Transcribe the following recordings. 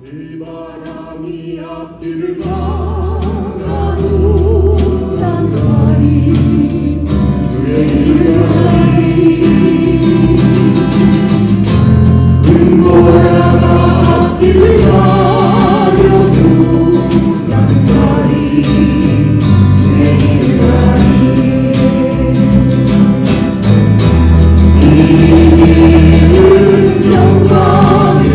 이 바람이 앞길을 막아도 난 가리 주의 이름이 눈보라가 앞길을 가려도 난 가리 주의 이름은 영광이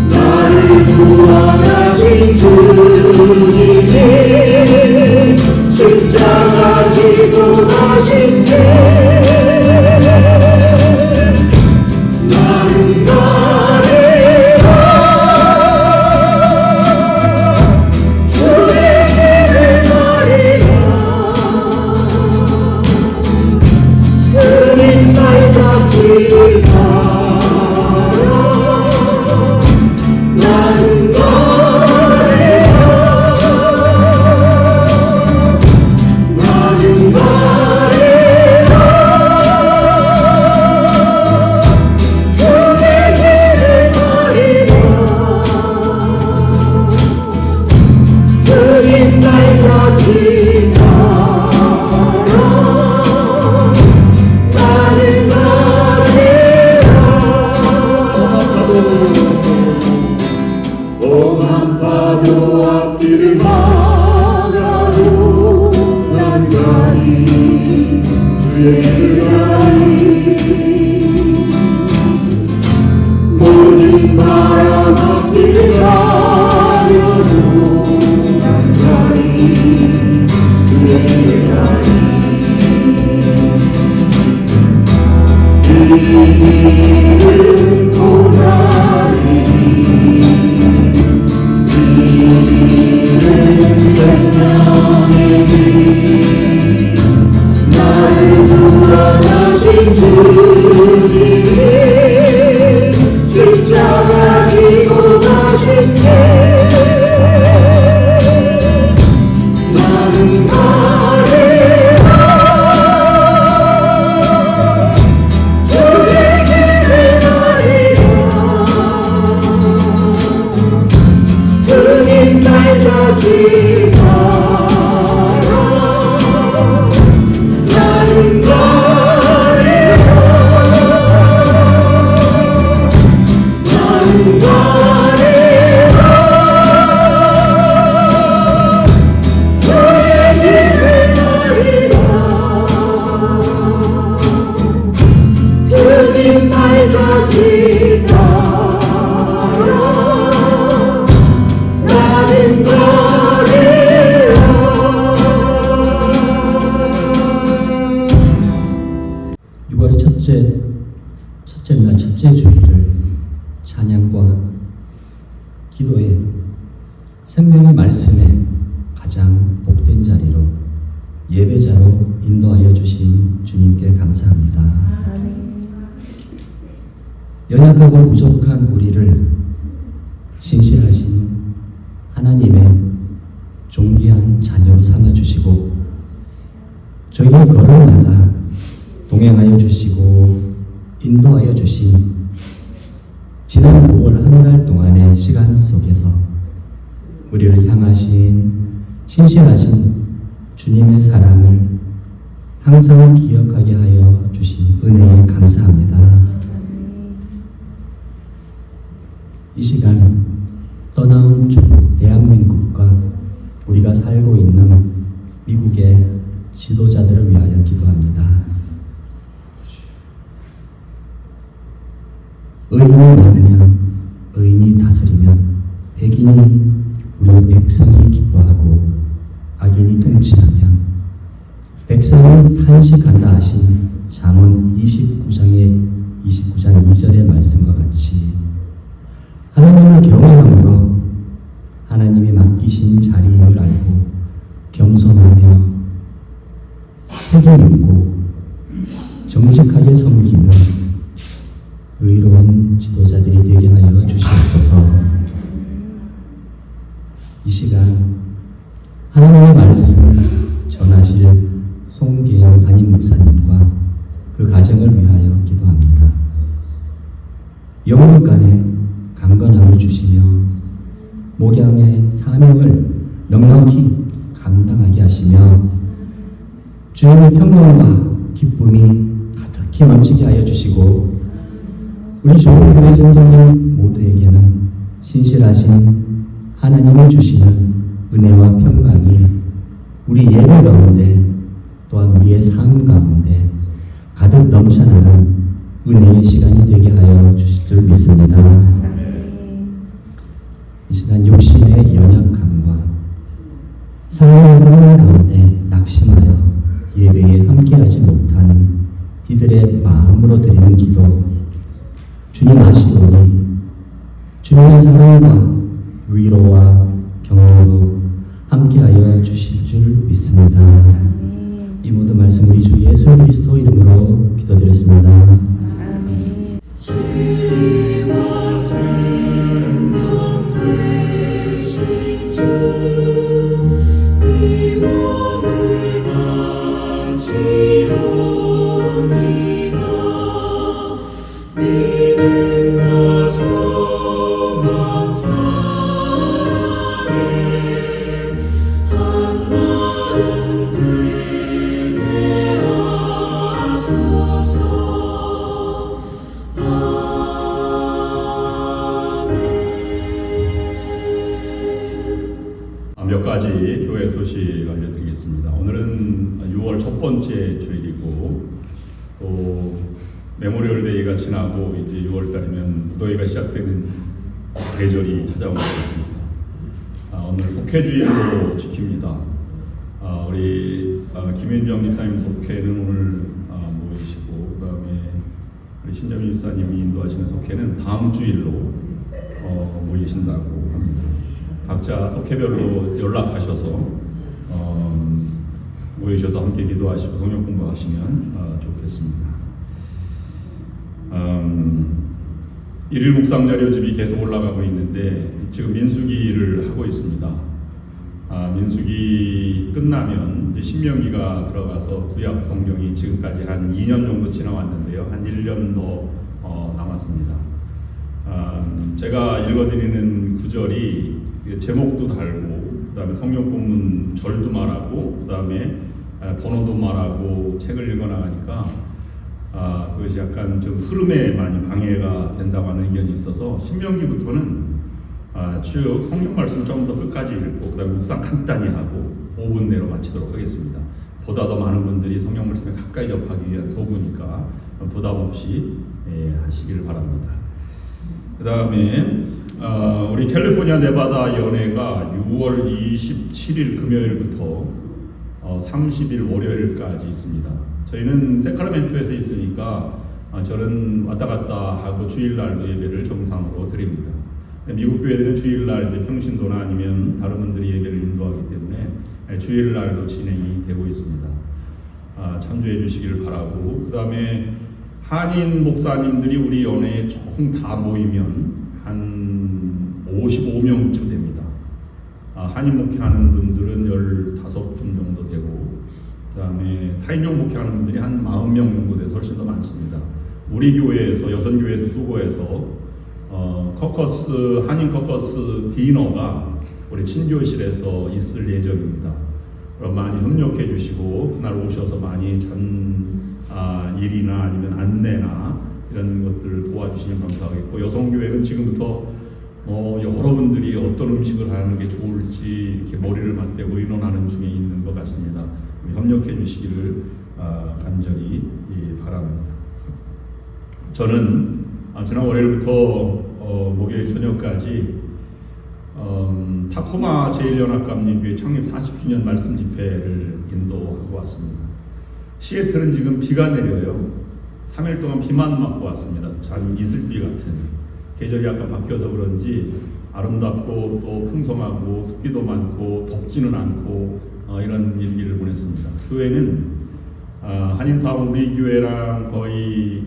나를 구원하신 주님의 십자가 지고 가신 게 나는 가리라 주의 길을 가리라 주님 날같이 가라 나는 가리라 나는 가리라 주의 길을 가리라 주님 날같이 가라 나는 가리라 험한 파도 앞길을 막아도 난 가리 주의 길을 가리 모든 바람 앞길을 가려도 난 가리 주의 길을 가리 이 길은 도다리 이 길은 생명의 길 나를 구원하신 주님이 십자가 지고 가신 게 나는 가리라 주의 길을 가리라 주님 날같이 가라 나는 가리라 나는 가리라 주의 길을 가리라 주님 날같이 가라 나는 가리라 6월의 첫째 날 첫째 주일을 찬양과 기도에 생명의 말씀에 가장 복된 자리로 예배자로 인도하여 주신 주님께 감사합니다. 연약하고 부족한 우리를 신실하신 하나님의 존귀한 자녀로 삼아주시고 저희의 걸음마다 동행하여 주시고 인도하여 주신 지난 5월 한 달 동안의 시간 속에서 우리를 향하신 신실하신 주님의 사랑을 항상 기억하게 하여 주신 은혜에 감사합니다. 이 시간 떠나온 대한민국과 우리가 살고 있는 미국의 지도자들을 위하여 기도합니다. 의인이 많으면 의인이 다스리면 백인이 우리 백성이 기뻐하고 악인이 통치하면 백성이 탄식한다 하신 잠언 29장 2절의 말씀과 같이 하나님을 경외함으로 하나님이 맡기신 자리임을 알고 겸손하며 책임있고 정직하게 섬기는 의로운 지도자들이 되게 하여 주시옵소서. 이 시간 하나님의 말씀을 전하실 송계영 담임 목사님과 그 가정을 위하여 기도합니다. 영혼간에 강건함을 주시며 목양의 사명을 넉넉히 감당하게 하시며 주님의 평강과 기쁨이 가득히 넘치게 하여 주시고 우리 좋은 교회 성도님 모두에게는 신실하신 하나님이 주시는 은혜와 평강이 우리 예배 가운데 또한 우리의 삶 가운데 가득 넘쳐나는 은혜의 시간이 되게 하여 주실 줄 믿습니다. 이 시간 육신의 연약함과 삶의 흐름 가운데 낙심하여 예배에 함께하지 못한 이들의 마음으로 드리는 기도 주님 아시오니 주님의 사랑과 위로와 격려로 함께하여 주실 줄 믿습니다. 이 모든 말씀 우리 주 예수 그리스도 이름으로 기도드렸습니다. 진리와 생명 되신 주, 이 몸을 바치옵니다. 믿음과 소망 사랑에 한 마음 되게 하소서. 몇 가지 교회 소식 알려드리겠습니다. 오늘은 6월 첫 번째 주일이고 또 메모리얼 데이가 지나고 이제 6월 달이면 무더위가 시작되는 계절이 찾아오고 있습니다. 오늘 속회주일로 지킵니다. 우리 김윤정 집사님 속회는 오늘 모이시고 그다음에 우리 신정희 집사님이 인도하시는 속회는 다음 주일로 모이신다고 합니다. 각자 속회별로 연락하셔서 모이셔서 함께 기도하시고 성경 공부하시면 좋겠습니다. 일일 묵상 자료집이 계속 올라가고 있는데 지금 민수기를 하고 있습니다. 민수기 끝나면 이제 신명기가 들어가서 구약 성경이 지금까지 한 2년 정도 지나왔는데요. 한 1년 더 남았습니다. 제가 읽어드리는 구절이 제목도 달고 그다음에 성경 본문 절도 말하고 그다음에 번호도 말하고 책을 읽어나가니까 그것이 약간 좀 흐름에 많이 방해가 된다고 하는 의견이 있어서 신명기부터는 쭉 성경 말씀 좀 더 끝까지 읽고 그다음에 묵상 간단히 하고 5분 내로 마치도록 하겠습니다. 보다 더 많은 분들이 성경 말씀에 가까이 접하기 위한 도구니까 부담 없이 하시기를 바랍니다. 그 다음에 우리 캘리포니아 네바다 연회가 6월 27일 금요일부터 30일 월요일까지 있습니다. 저희는 세크라멘토에서 있으니까 저는 왔다 갔다 하고 주일날도 예배를 정상으로 드립니다. 미국 교회들은 주일날 이제 평신도나 아니면 다른 분들이 예배를 인도하기 때문에 주일날도 진행이 되고 있습니다. 참조해 주시기를 바라고 그 다음에 한인 목사님들이 우리 연회에 조금 다 모이면 한 55명쯤 됩니다. 한인 목회하는 분들은 15분 정도 되고 그 다음에 타인종 목회하는 분들이 한 40명 정도 돼서 훨씬 더 많습니다. 우리 교회에서 여선교회에서 수고해서 한인 커커스 디너가 우리 친교실에서 있을 예정입니다. 그럼 많이 협력해 주시고 그날 오셔서 많이 일이나 아니면 안내나 이런 것들을 도와주시면 감사하겠고 여성교회는 지금부터 여러분들이 어떤 음식을 하는 게 좋을지 이렇게 머리를 맞대고 의논하는 중에 있는 것 같습니다. 협력해 주시기를 간절히 바랍니다. 저는 지난 월요일부터 목요일 저녁까지 타코마 제1연합감리교회 창립 40주년 말씀 집회를 인도하고 왔습니다. 시애틀은 지금 비가 내려요. 3일 동안 비만 맞고 왔습니다. 참 이슬비 같은 계절이 약간 바뀌어서 그런지 아름답고 또 풍성하고 습기도 많고 덥지는 않고 이런 일기를 보냈습니다. 교회는 한인타운 우리 교회랑 거의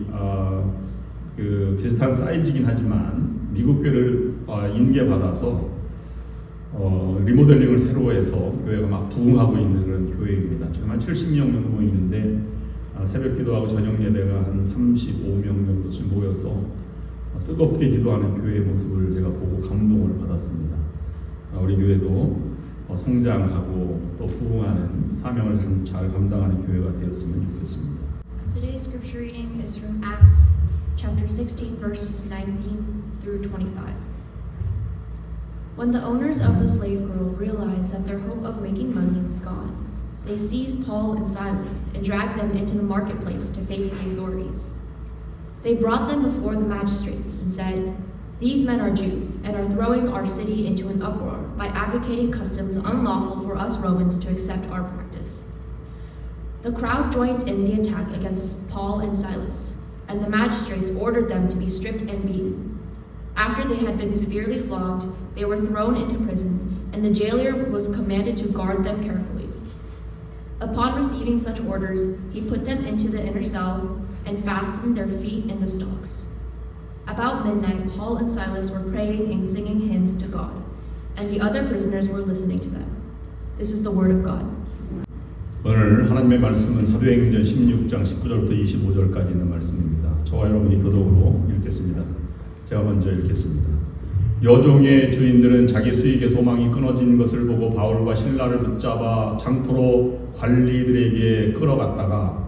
비슷한 사이즈긴 하지만 미국 교회를 인계받아서 리모델링을 새로 해서 교회가 막 부흥하고 있는 그런 교회입니다. 지금 한 70명 정도 모이는데 새벽 기도하고 저녁 예배가 한 35명 정도씩 모여서 뜨겁게 기도하는 교회의 모습을 제가 보고 감동을 받았습니다. 우리 교회도 성장하고 또 부흥하는 사명을 잘 감당하는 교회가 되었으면 좋겠습니다. Today's scripture reading is from Acts chapter 16 verses 19 through 25. When the owners of the slave girl realized that their hope of making money was gone, they seized Paul and Silas and dragged them into the marketplace to face the authorities. They brought them before the magistrates and said, "These men are Jews and are throwing our city into an uproar by advocating customs unlawful for us Romans to accept our practice." The crowd joined in the attack against Paul and Silas, and the magistrates ordered them to be stripped and beaten. After they had been severely flogged, they were thrown into prison, and the jailer was commanded to guard them carefully. Upon receiving such orders, he put them into the inner cell and fastened their feet in the stocks. About midnight, Paul and Silas were praying and singing hymns to God, and the other prisoners were listening to them. This is the word of God. 오늘 하나님의 말씀은 사도행전 16장 19절부터 25절까지 있는 말씀입니다. 저와 여러분이 교독으로 읽겠습니다. 제가 먼저 읽겠습니다. 여종의 주인들은 자기 수익의 소망이 끊어진 것을 보고 바울과 실라를 붙잡아 장터로 관리들에게 끌어갔다가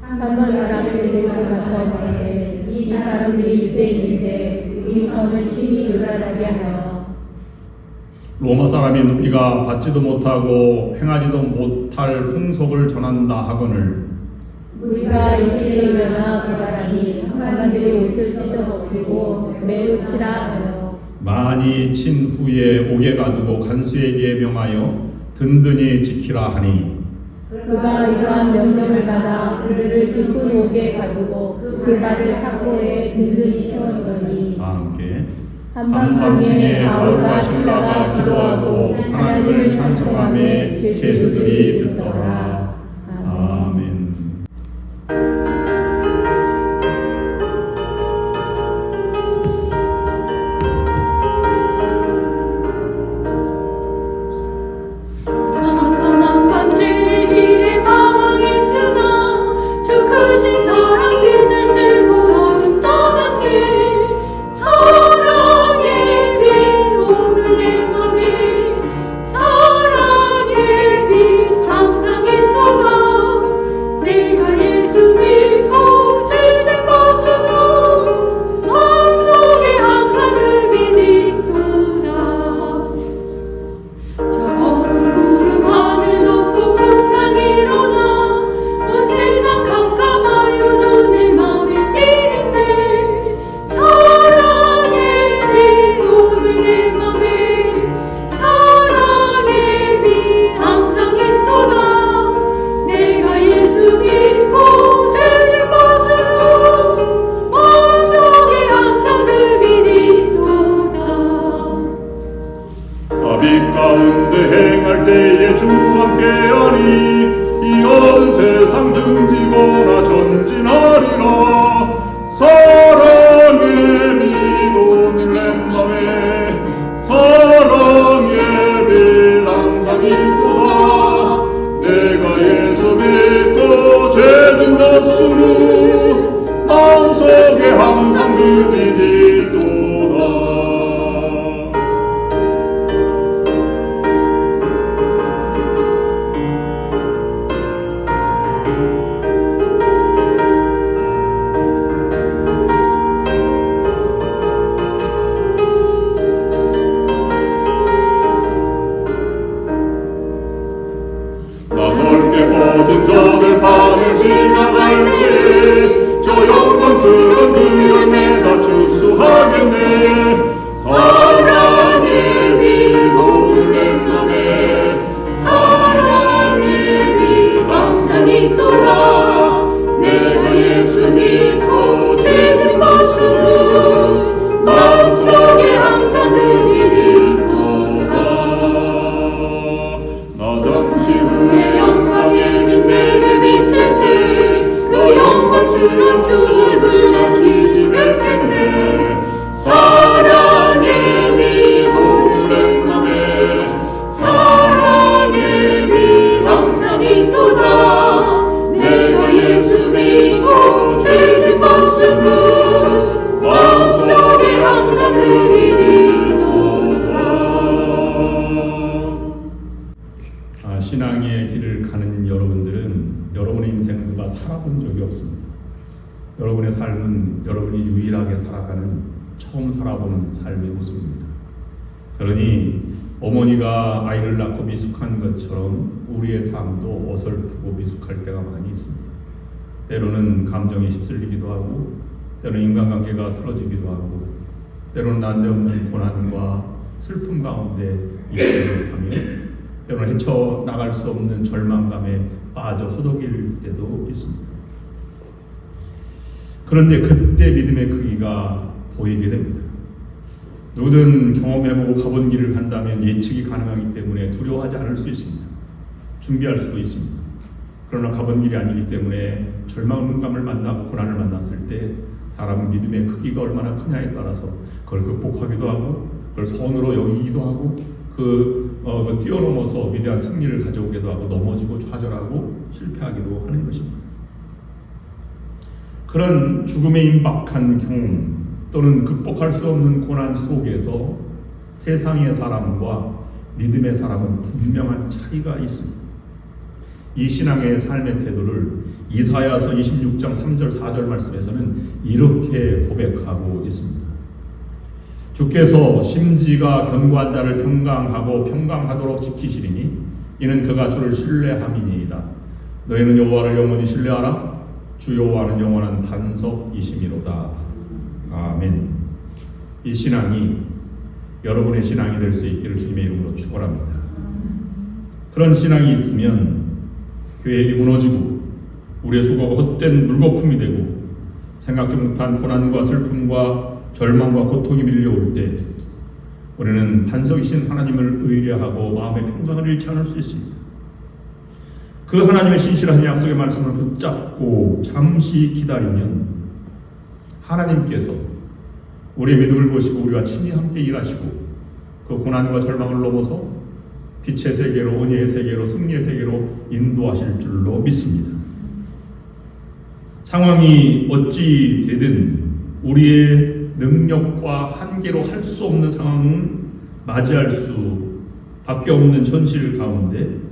사도라는 데리고 가서 말하되 이 사람들이 유대인인데 우리 성을 심히 요란하게 하여 로마 사람이 우리가 받지도 못하고 행하지도 못할 풍속을 전한다 하거늘 우리가 일제에 일어나 보라니 상관들이 옷을 찢어 벗기고 매우 치라 하여 많이 친 후에 옥에 가두고 간수에게 명하여 든든히 지키라 하니 그가 이러한 명령을 받아 그들을 깊은 옥에 가두고 그 밭을 창고에 든든히 채웠더니 함께 한밤중에 바울과 실라가 기도하고 하나님을 찬송하며 죄수들이 듣더라. 아멘. 깜깜한 밤 제1의 방황했으나 주 크신 사랑 빛을 들고 어둠 떠났네. 사랑의 빛 오늘 내 맘에 사랑의 빛 항상 있도다. 내가 예수 믿고 죄짐 벗어도 마음속에 항상 그 빛이 있도다. 저 검은 구름 하늘 덮고 풍랑 일어나 온 세상 캄캄하여도 내 맘이 빛인데 사랑의 빛 오늘 내 맘에 사랑의 빛 항상 있도다. 내가 예수 믿고 죄짐 벗으로 마음속에 항상 그 빛이 있도다. 다빛 가운데 행할 때에 주 함께하니 이 어두운 세상 등지거나 전진하리라. 사랑의 빛 오늘 내 맘에 사랑의 빛 항상 있도다. 내가 예수 믿고 죄진 벗으로 마음속에 항상 그 빛이 있도다. 나 넓게 뻗은 저 들판을 지나갈 때 저 영광스런 그 열매 다 추수하겠네. 사랑의 빛 오늘 내 맘에 사랑의 빛 항상 있도다. 내가 예수 믿고 죄짐 벗으로 마음속에 항상 그 빛이 있도다. 나 잠시 내 후에 영광의 빛 내게 비칠 때 그 영광스러운 주 얼굴 나 친히 뵙겠네. 사랑의 빛 오늘 내 맘에 사랑의 빛 항상 있도다. 내가 예수 살아본 적이 없습니다. 여러분의 삶은 여러분이 유일하게 살아가는 처음 살아보는 삶의 모습입니다. 그러니 어머니가 아이를 낳고 미숙한 것처럼 우리의 삶도 어설프고 미숙할 때가 많이 있습니다. 때로는 감정이 휩쓸리기도 하고, 때로는 인간관계가 틀어지기도 하고, 때로는 난데없는 고난과 슬픔 가운데 있기도 하며, 때로는 헤쳐나갈 수 없는 절망감에 빠져 허덕일 때도 있습니다. 그런데 그때 믿음의 크기가 보이게 됩니다. 누구든 경험해보고 가본 길을 간다면 예측이 가능하기 때문에 두려워하지 않을 수 있습니다. 준비할 수도 있습니다. 그러나 가본 길이 아니기 때문에 절망감을 만나고 고난을 만났을 때 사람은 믿음의 크기가 얼마나 크냐에 따라서 그걸 극복하기도 하고, 그걸 선으로 여기기도 하고, 그걸 뛰어넘어서 위대한 승리를 가져오기도 하고, 넘어지고 좌절하고 실패하기도 하는 것입니다. 그런 죽음에 임박한 경험 또는 극복할 수 없는 고난 속에서 세상의 사람과 믿음의 사람은 분명한 차이가 있습니다. 이 신앙의 삶의 태도를 이사야서 26장 3절 4절 말씀에서는 이렇게 고백하고 있습니다. 주께서 심지가 견고한 자를 평강하고 평강하도록 지키시리니 이는 그가 주를 신뢰함이니이다. 너희는 여호와를 영원히 신뢰하라. 주 여호와는 영원한 반석이심이로다. 아멘. 이 신앙이 여러분의 신앙이 될 수 있기를 주님의 이름으로 축원합니다. 그런 신앙이 있으면 계획이 무너지고 우리의 수고가 헛된 물거품이 되고 생각지 못한 고난과 슬픔과 절망과 고통이 밀려올 때 우리는 반석이신 하나님을 의뢰하고 마음의 평강을 잃지 않을 수 있습니다. 그 하나님의 신실한 약속의 말씀을 붙잡고 잠시 기다리면 하나님께서 우리의 믿음을 보시고 우리와 친히 함께 일하시고 그 고난과 절망을 넘어서 빛의 세계로, 은혜의 세계로, 승리의 세계로 인도하실 줄로 믿습니다. 상황이 어찌 되든 우리의 능력과 한계로 할 수 없는 상황은 맞이할 수밖에 없는 현실 가운데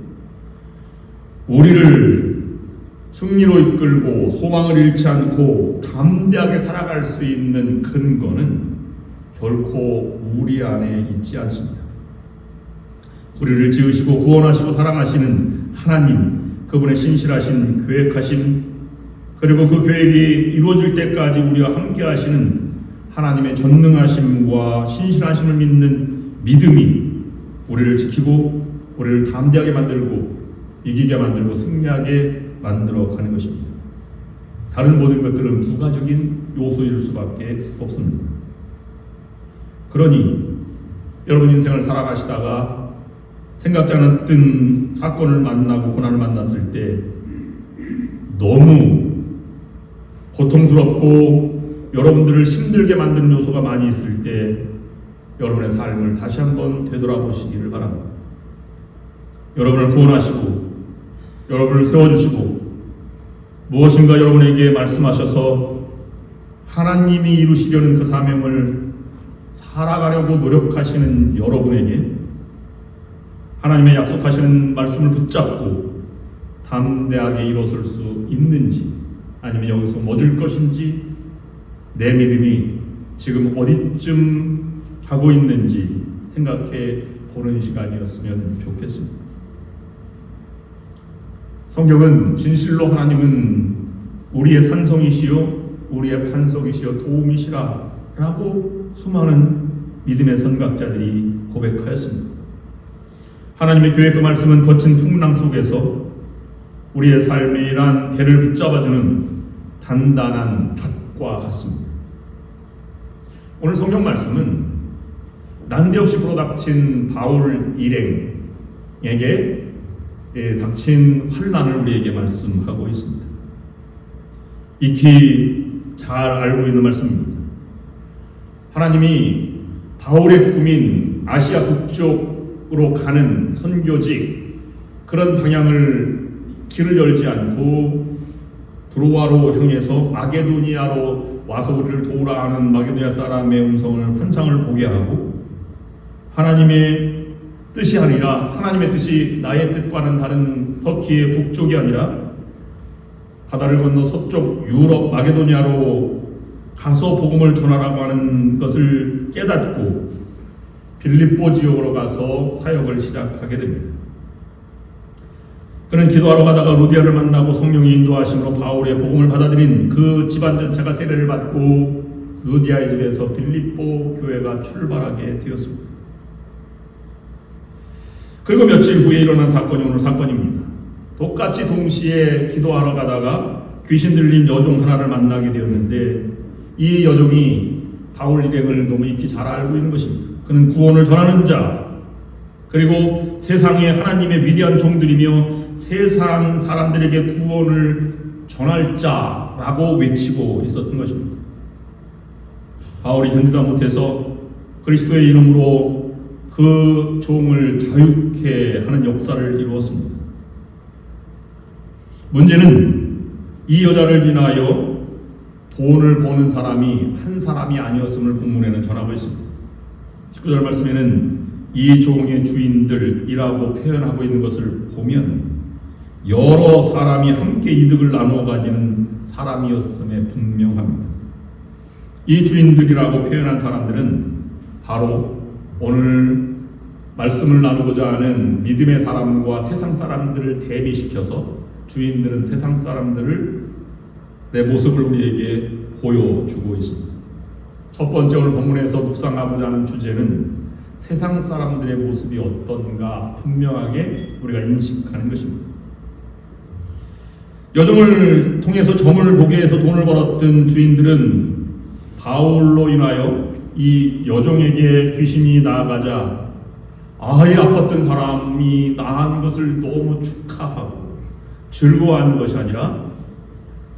우리를 승리로 이끌고 소망을 잃지 않고 담대하게 살아갈 수 있는 근거는 결코 우리 안에 있지 않습니다. 우리를 지으시고 구원하시고 사랑하시는 하나님, 그분의 신실하신 계획하심, 그리고 그 계획이 이루어질 때까지 우리와 함께 하시는 하나님의 전능하심과 신실하심을 믿는 믿음이 우리를 지키고 우리를 담대하게 만들고 이기게 만들고 승리하게 만들어 가는 것입니다. 다른 모든 것들은 부가적인 요소일 수밖에 없습니다. 그러니 여러분 인생을 살아가시다가 생각지 않았던 사건을 만나고 고난을 만났을 때 너무 고통스럽고 여러분들을 힘들게 만드는 요소가 많이 있을 때 여러분의 삶을 다시 한번 되돌아보시기를 바랍니다. 여러분을 구원하시고 여러분을 세워주시고 무엇인가 여러분에게 말씀하셔서 하나님이 이루시려는 그 사명을 살아가려고 노력하시는 여러분에게 하나님의 약속하시는 말씀을 붙잡고 담대하게 일어설 수 있는지 아니면 여기서 멎을 것인지 내 믿음이 지금 어디쯤 가고 있는지 생각해 보는 시간이었으면 좋겠습니다. 성경은 진실로 하나님은 우리의 산성이시요 우리의 반석이시요 도움이시라 라고 수많은 믿음의 선각자들이 고백하였습니다. 하나님의 교회 그 말씀은 거친 풍랑 속에서 우리의 삶이란 배를 붙잡아주는 단단한 닷과 같습니다. 오늘 성경 말씀은 난데없이 불어닥친 바울 일행에게 닥친 환난을 우리에게 말씀하고 있습니다. 익히 잘 알고 있는 말씀입니다. 하나님이 바울의 꿈인 아시아 북쪽으로 가는 선교직 그런 방향을 길을 열지 않고 드로아로 향해서 마게도니아로 와서 우리를 도우라 하는 마게도니아 사람의 음성을 환상을 보게 하고 하나님의 뜻이 아니라 하나님의 뜻이 나의 뜻과는 다른 터키의 북쪽이 아니라 바다를 건너 서쪽 유럽 마게도니아로 가서 복음을 전하라고 하는 것을 깨닫고 빌립보 지역으로 가서 사역을 시작하게 됩니다. 그는 기도하러 가다가 루디아를 만나고 성령의 인도하심으로 바울의 복음을 받아들인 그 집안 전체가 세례를 받고 루디아의 집에서 빌립보 교회가 출발하게 되었습니다. 그리고 며칠 후에 일어난 사건이 오늘 사건입니다. 똑같이 동시에 기도하러 가다가 귀신 들린 여종 하나를 만나게 되었는데 이 여종이 바울 일행을 너무 익히 잘 알고 있는 것입니다. 그는 구원을 전하는 자, 그리고 세상에 하나님의 위대한 종들이며 세상 사람들에게 구원을 전할 자라고 외치고 있었던 것입니다. 바울이 견디다 못해서 그리스도의 이름으로 그 종을 자유케 하는 역사를 이루었습니다. 문제는 이 여자를 인하여 돈을 버는 사람이 한 사람이 아니었음을 본문에는 전하고 있습니다. 19절 말씀에는 이 종의 주인들이라고 표현하고 있는 것을 보면 여러 사람이 함께 이득을 나누어 가지는 사람이었음에 분명합니다. 이 주인들이라고 표현한 사람들은 바로 오늘 말씀을 나누고자 하는 믿음의 사람과 세상 사람들을 대비시켜서 주인들은 세상 사람들을 내 모습을 우리에게 보여주고 있습니다. 첫 번째 오늘 본문에서 묵상하고자 하는 주제는 세상 사람들의 모습이 어떤가 분명하게 우리가 인식하는 것입니다. 여종을 통해서 점을 보게 해서 돈을 벌었던 주인들은 바울로 인하여 이 여종에게 귀신이 나아가자 아이 아팠던 사람이 나은 것을 너무 축하하고 즐거워하는 것이 아니라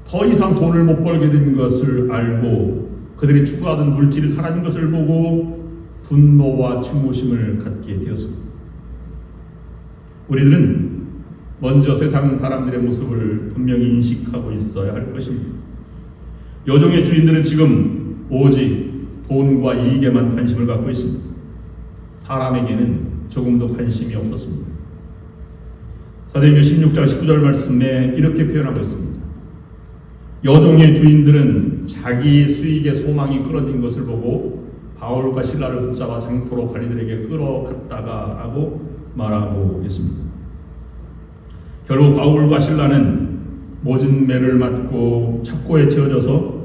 더 이상 돈을 못 벌게 된 것을 알고 그들이 추구하던 물질이 사라진 것을 보고 분노와 증오심을 갖게 되었습니다. 우리들은 먼저 세상 사람들의 모습을 분명히 인식하고 있어야 할 것입니다. 여종의 주인들은 지금 오직 돈과 이익에만 관심을 갖고 있습니다. 사람에게는 조금도 관심이 없었습니다. 사도행전 16장 19절 말씀에 이렇게 표현하고 있습니다. 여종의 주인들은 자기 수익의 소망이 끊어진 것을 보고 바울과 실라를 붙잡아 장포로 관리들에게 끌어갔다가 하고 말하고 있습니다. 결국 바울과 실라는 모진 매를 맞고 착고에 채워져서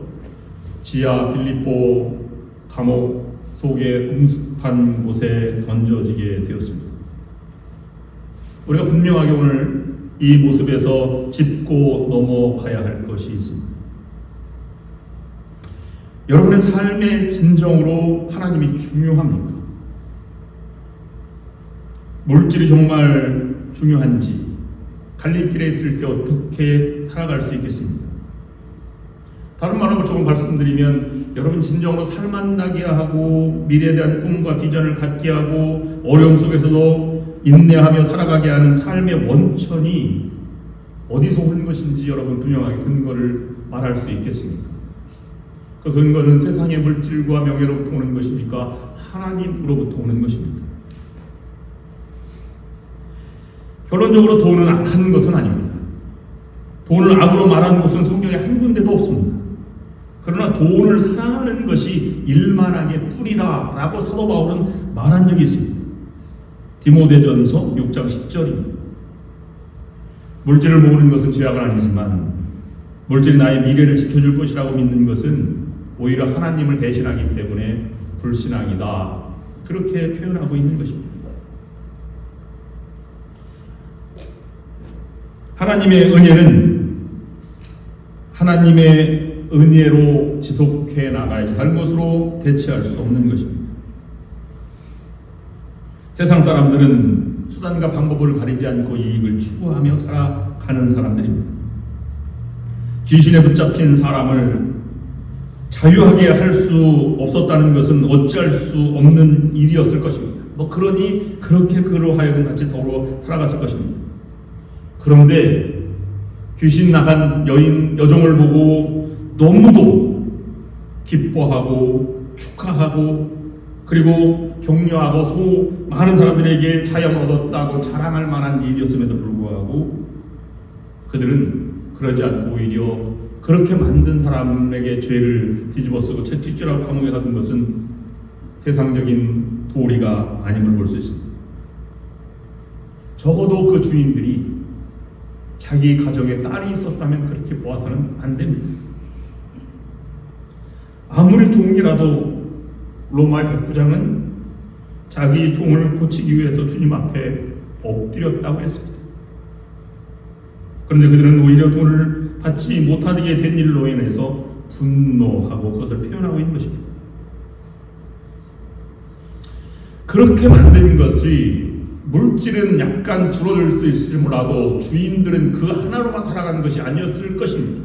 지하 빌립보 감옥 속에 음습한 곳에 던져지게 되었습니다. 우리가 분명하게 오늘 이 모습에서 짚고 넘어가야 할 것이 있습니다. 여러분의 삶의 진정으로 하나님이 중요합니까? 물질이 정말 중요한지 갈림길에 있을 때 어떻게 살아갈 수 있겠습니까? 다른 말로 조금 말씀드리면 여러분 진정으로 살만나게 하고 미래에 대한 꿈과 비전을 갖게 하고 어려움 속에서도 인내하며 살아가게 하는 삶의 원천이 어디서 오는 것인지 여러분 분명하게 근거를 말할 수 있겠습니까? 그 근거는 세상의 물질과 명예로부터 오는 것입니까? 하나님으로부터 오는 것입니까? 결론적으로 돈은 악한 것은 아닙니다. 돈을 악으로 말하는 곳은 성경에 한 군데도 없습니다. 그러나 돈을 사랑하는 것이 일만하게 뿌리라 라고 사도 바울은 말한 적이 있습니다. 디모데전서 6장 10절입니다. 물질을 모으는 것은 죄악은 아니지만 물질이 나의 미래를 지켜줄 것이라고 믿는 것은 오히려 하나님을 대신하기 때문에 불신앙이다. 그렇게 표현하고 있는 것입니다. 하나님의 은혜는 하나님의 은혜로 지속해 나가야지 다른 것으로 대체할 수 없는 것입니다. 세상 사람들은 수단과 방법을 가리지 않고 이익을 추구하며 살아가는 사람들입니다. 귀신에 붙잡힌 사람을 자유하게 할 수 없었다는 것은 어찌할 수 없는 일이었을 것입니다. 그러니 그렇게 그로 하여금 같이 더불어 살아갔을 것입니다. 그런데 귀신 나간 여종을 보고 너무도 기뻐하고 축하하고 그리고 격려하고 많은 사람들에게 자영을 얻었다고 자랑할 만한 일이었음에도 불구하고 그들은 그러지 않고 오히려 그렇게 만든 사람에게 죄를 뒤집어쓰고 채찍질하고 감옥에 가둔 것은 세상적인 도리가 아님을 볼 수 있습니다. 적어도 그 주인들이 자기 가정에 딸이 있었다면 그렇게 보아서는 안 됩니다. 아무리 종이라도 로마의 백부장은 자기 종을 고치기 위해서 주님 앞에 엎드렸다고 했습니다. 그런데 그들은 오히려 돈을 받지 못하게 된 일로 인해서 분노하고 그것을 표현하고 있는 것입니다. 그렇게 만든 것이 물질은 약간 줄어들 수 있을지 몰라도 주인들은 그 하나로만 살아가는 것이 아니었을 것입니다.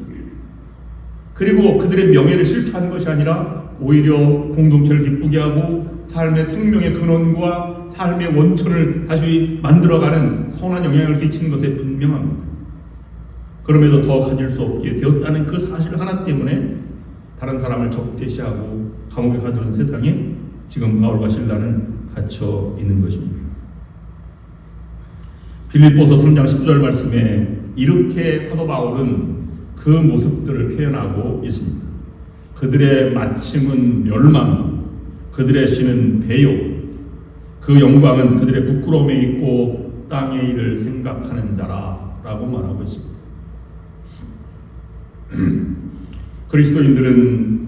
그리고 그들의 명예를 실추한 것이 아니라 오히려 공동체를 기쁘게 하고 삶의 생명의 근원과 삶의 원천을 다시 만들어가는 선한 영향을 끼치는 것에 분명합니다. 그럼에도 더 가질 수 없게 되었다는 그 사실 하나 때문에 다른 사람을 적대시하고 감옥에 가두는 세상에 지금 바울과 실라는 갇혀 있는 것입니다. 빌립보서 3장 19절 말씀에 이렇게 사도 바울은 그 모습들을 표현하고 있습니다. 그들의 마침은 멸망, 그들의 신은 배요, 그 영광은 그들의 부끄러움에 있고 땅의 일을 생각하는 자라라고 말하고 있습니다. 그리스도인들은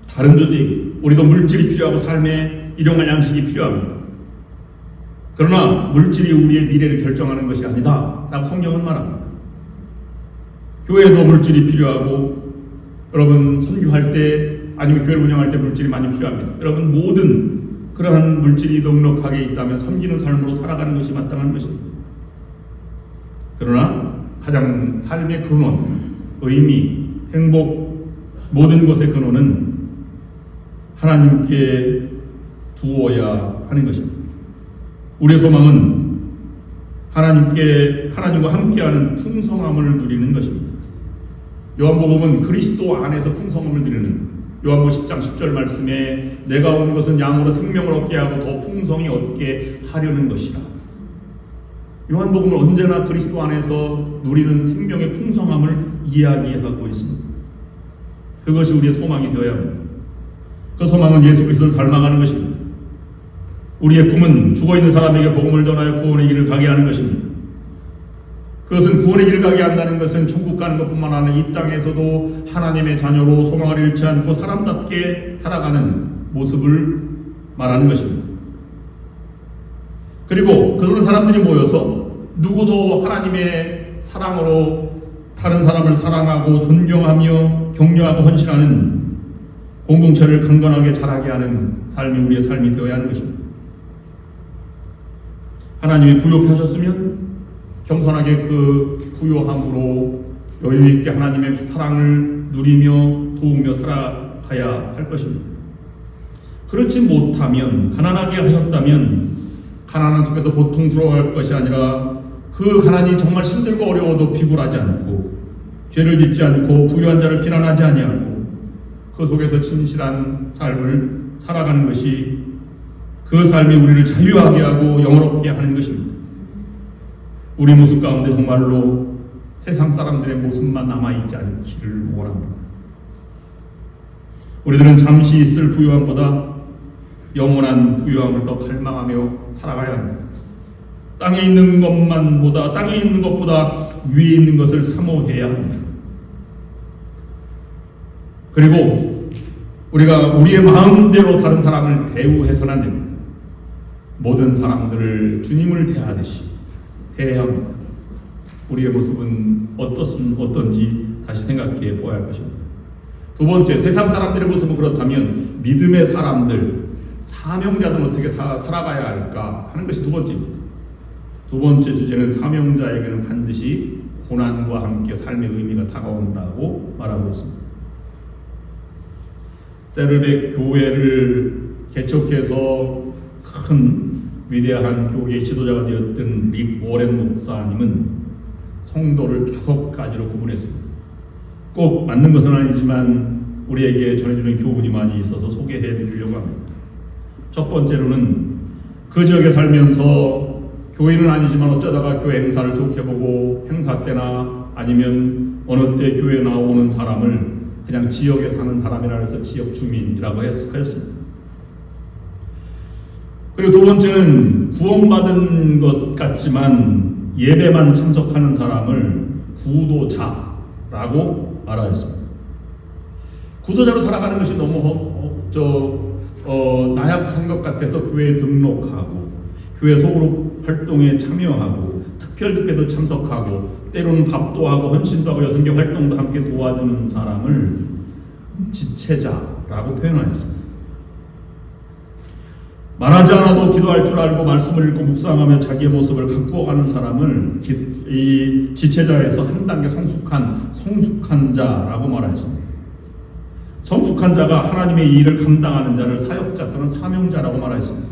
다른 존재입니다. 우리도 물질이 필요하고 삶의 일용할 양식이 필요합니다. 그러나 물질이 우리의 미래를 결정하는 것이 아니다 라고 성경은 말합니다. 교회도 물질이 필요하고, 여러분 선교할 때 아니면 교회를 운영할 때 물질이 많이 필요합니다. 여러분 모든 그러한 물질이 넉넉하게 있다면 섬기는 삶으로 살아가는 것이 마땅한 것입니다. 그러나 가장 삶의 근원, 의미, 행복, 모든 것의 근원은 하나님께 두어야 하는 것입니다. 우리의 소망은 하나님과 함께하는 풍성함을 누리는 것입니다. 요한복음은 그리스도 안에서 풍성함을 누리는, 요한복음 10장 10절 말씀에 내가 온 것은 양으로 생명을 얻게 하고 더 풍성히 얻게 하려는 것이라. 요한복음은 언제나 그리스도 안에서 누리는 생명의 풍성함을 이야기하고 있습니다. 그것이 우리의 소망이 되어야 합니다. 그 소망은 예수 그리스도를 닮아가는 것입니다. 우리의 꿈은 죽어있는 사람에게 복음을 전하여 구원의 길을 가게 하는 것입니다. 그것은 구원의 길을 가게 한다는 것은 천국 가는 것뿐만 아니라 이 땅에서도 하나님의 자녀로 소망을 잃지 않고 사람답게 살아가는 모습을 말하는 것입니다. 그리고 그런 사람들이 모여서 누구도 하나님의 사랑으로 다른 사람을 사랑하고 존경하며 격려하고 헌신하는 공동체를 강건하게 자라게 하는 삶이 우리의 삶이 되어야 하는 것입니다. 하나님이 부요케 하셨으면 겸손하게 그 부요함으로 여유있게 하나님의 사랑을 누리며 도우며 살아가야 할 것입니다. 그렇지 못하면, 가난하게 하셨다면 가난한 속에서 고통스러워할 것이 아니라 그 가난이 정말 힘들고 어려워도 비굴하지 않고 죄를 짓지 않고 부유한 자를 비난하지 아니하고 그 속에서 진실한 삶을 살아가는 것이 그 삶이 우리를 자유하게 하고 영원롭게 하는 것입니다. 우리 모습 가운데 정말로 세상 사람들의 모습만 남아있지 않기를 원합니다. 우리들은 잠시 있을 부유함보다 영원한 부유함을 더 갈망하며 살아가야 합니다. 땅에 있는 것보다 위에 있는 것을 사모해야 합니다. 그리고 우리가 우리의 마음대로 다른 사람을 대우해서는 안 됩니다. 모든 사람들을 주님을 대하듯이 대해야 합니다. 우리의 모습은 어떤지 다시 생각해 보아야 할 것입니다. 두 번째, 세상 사람들의 모습은 그렇다면 믿음의 사람들, 사명자들은 어떻게 살아가야 할까 하는 것이 두 번째입니다. 두 번째 주제는 사명자에게는 반드시 고난과 함께 삶의 의미가 다가온다고 말하고 있습니다. 세르백 교회를 개척해서 큰 위대한 교회의 지도자가 되었던 릭 워렌 목사님은 성도를 5가지로 구분했습니다. 꼭 맞는 것은 아니지만 우리에게 전해주는 교훈이 많이 있어서 소개해 드리려고 합니다. 첫 번째로는 그 지역에 살면서 교인은 아니지만 어쩌다가 교회 행사를 좋게 보고 행사 때나 아니면 어느 때 교회에 나오는 사람을 그냥 지역에 사는 사람이라 해서 지역 주민이라고 하였습니다. 그리고 두 번째는 구원받은 것 같지만 예배만 참석하는 사람을 구도자라고 말하였습니다. 구도자로 살아가는 것이 너무 나약한 것 같아서 교회에 등록하고 교회 소그룹 활동에 참여하고 특별집회도 참석하고 때로는 밥도 하고 헌신도 하고 여성계 활동도 함께 도와주는 사람을 지체자라고 표현하였습니다. 말하지 않아도 기도할 줄 알고 말씀을 읽고 묵상하며 자기의 모습을 갖고 가는 사람을 이 지체자에서 한 단계 성숙한 자라고 말하였습니다. 성숙한 자가 하나님의 일을 감당하는 자를 사역자 또는 사명자라고 말하였습니다.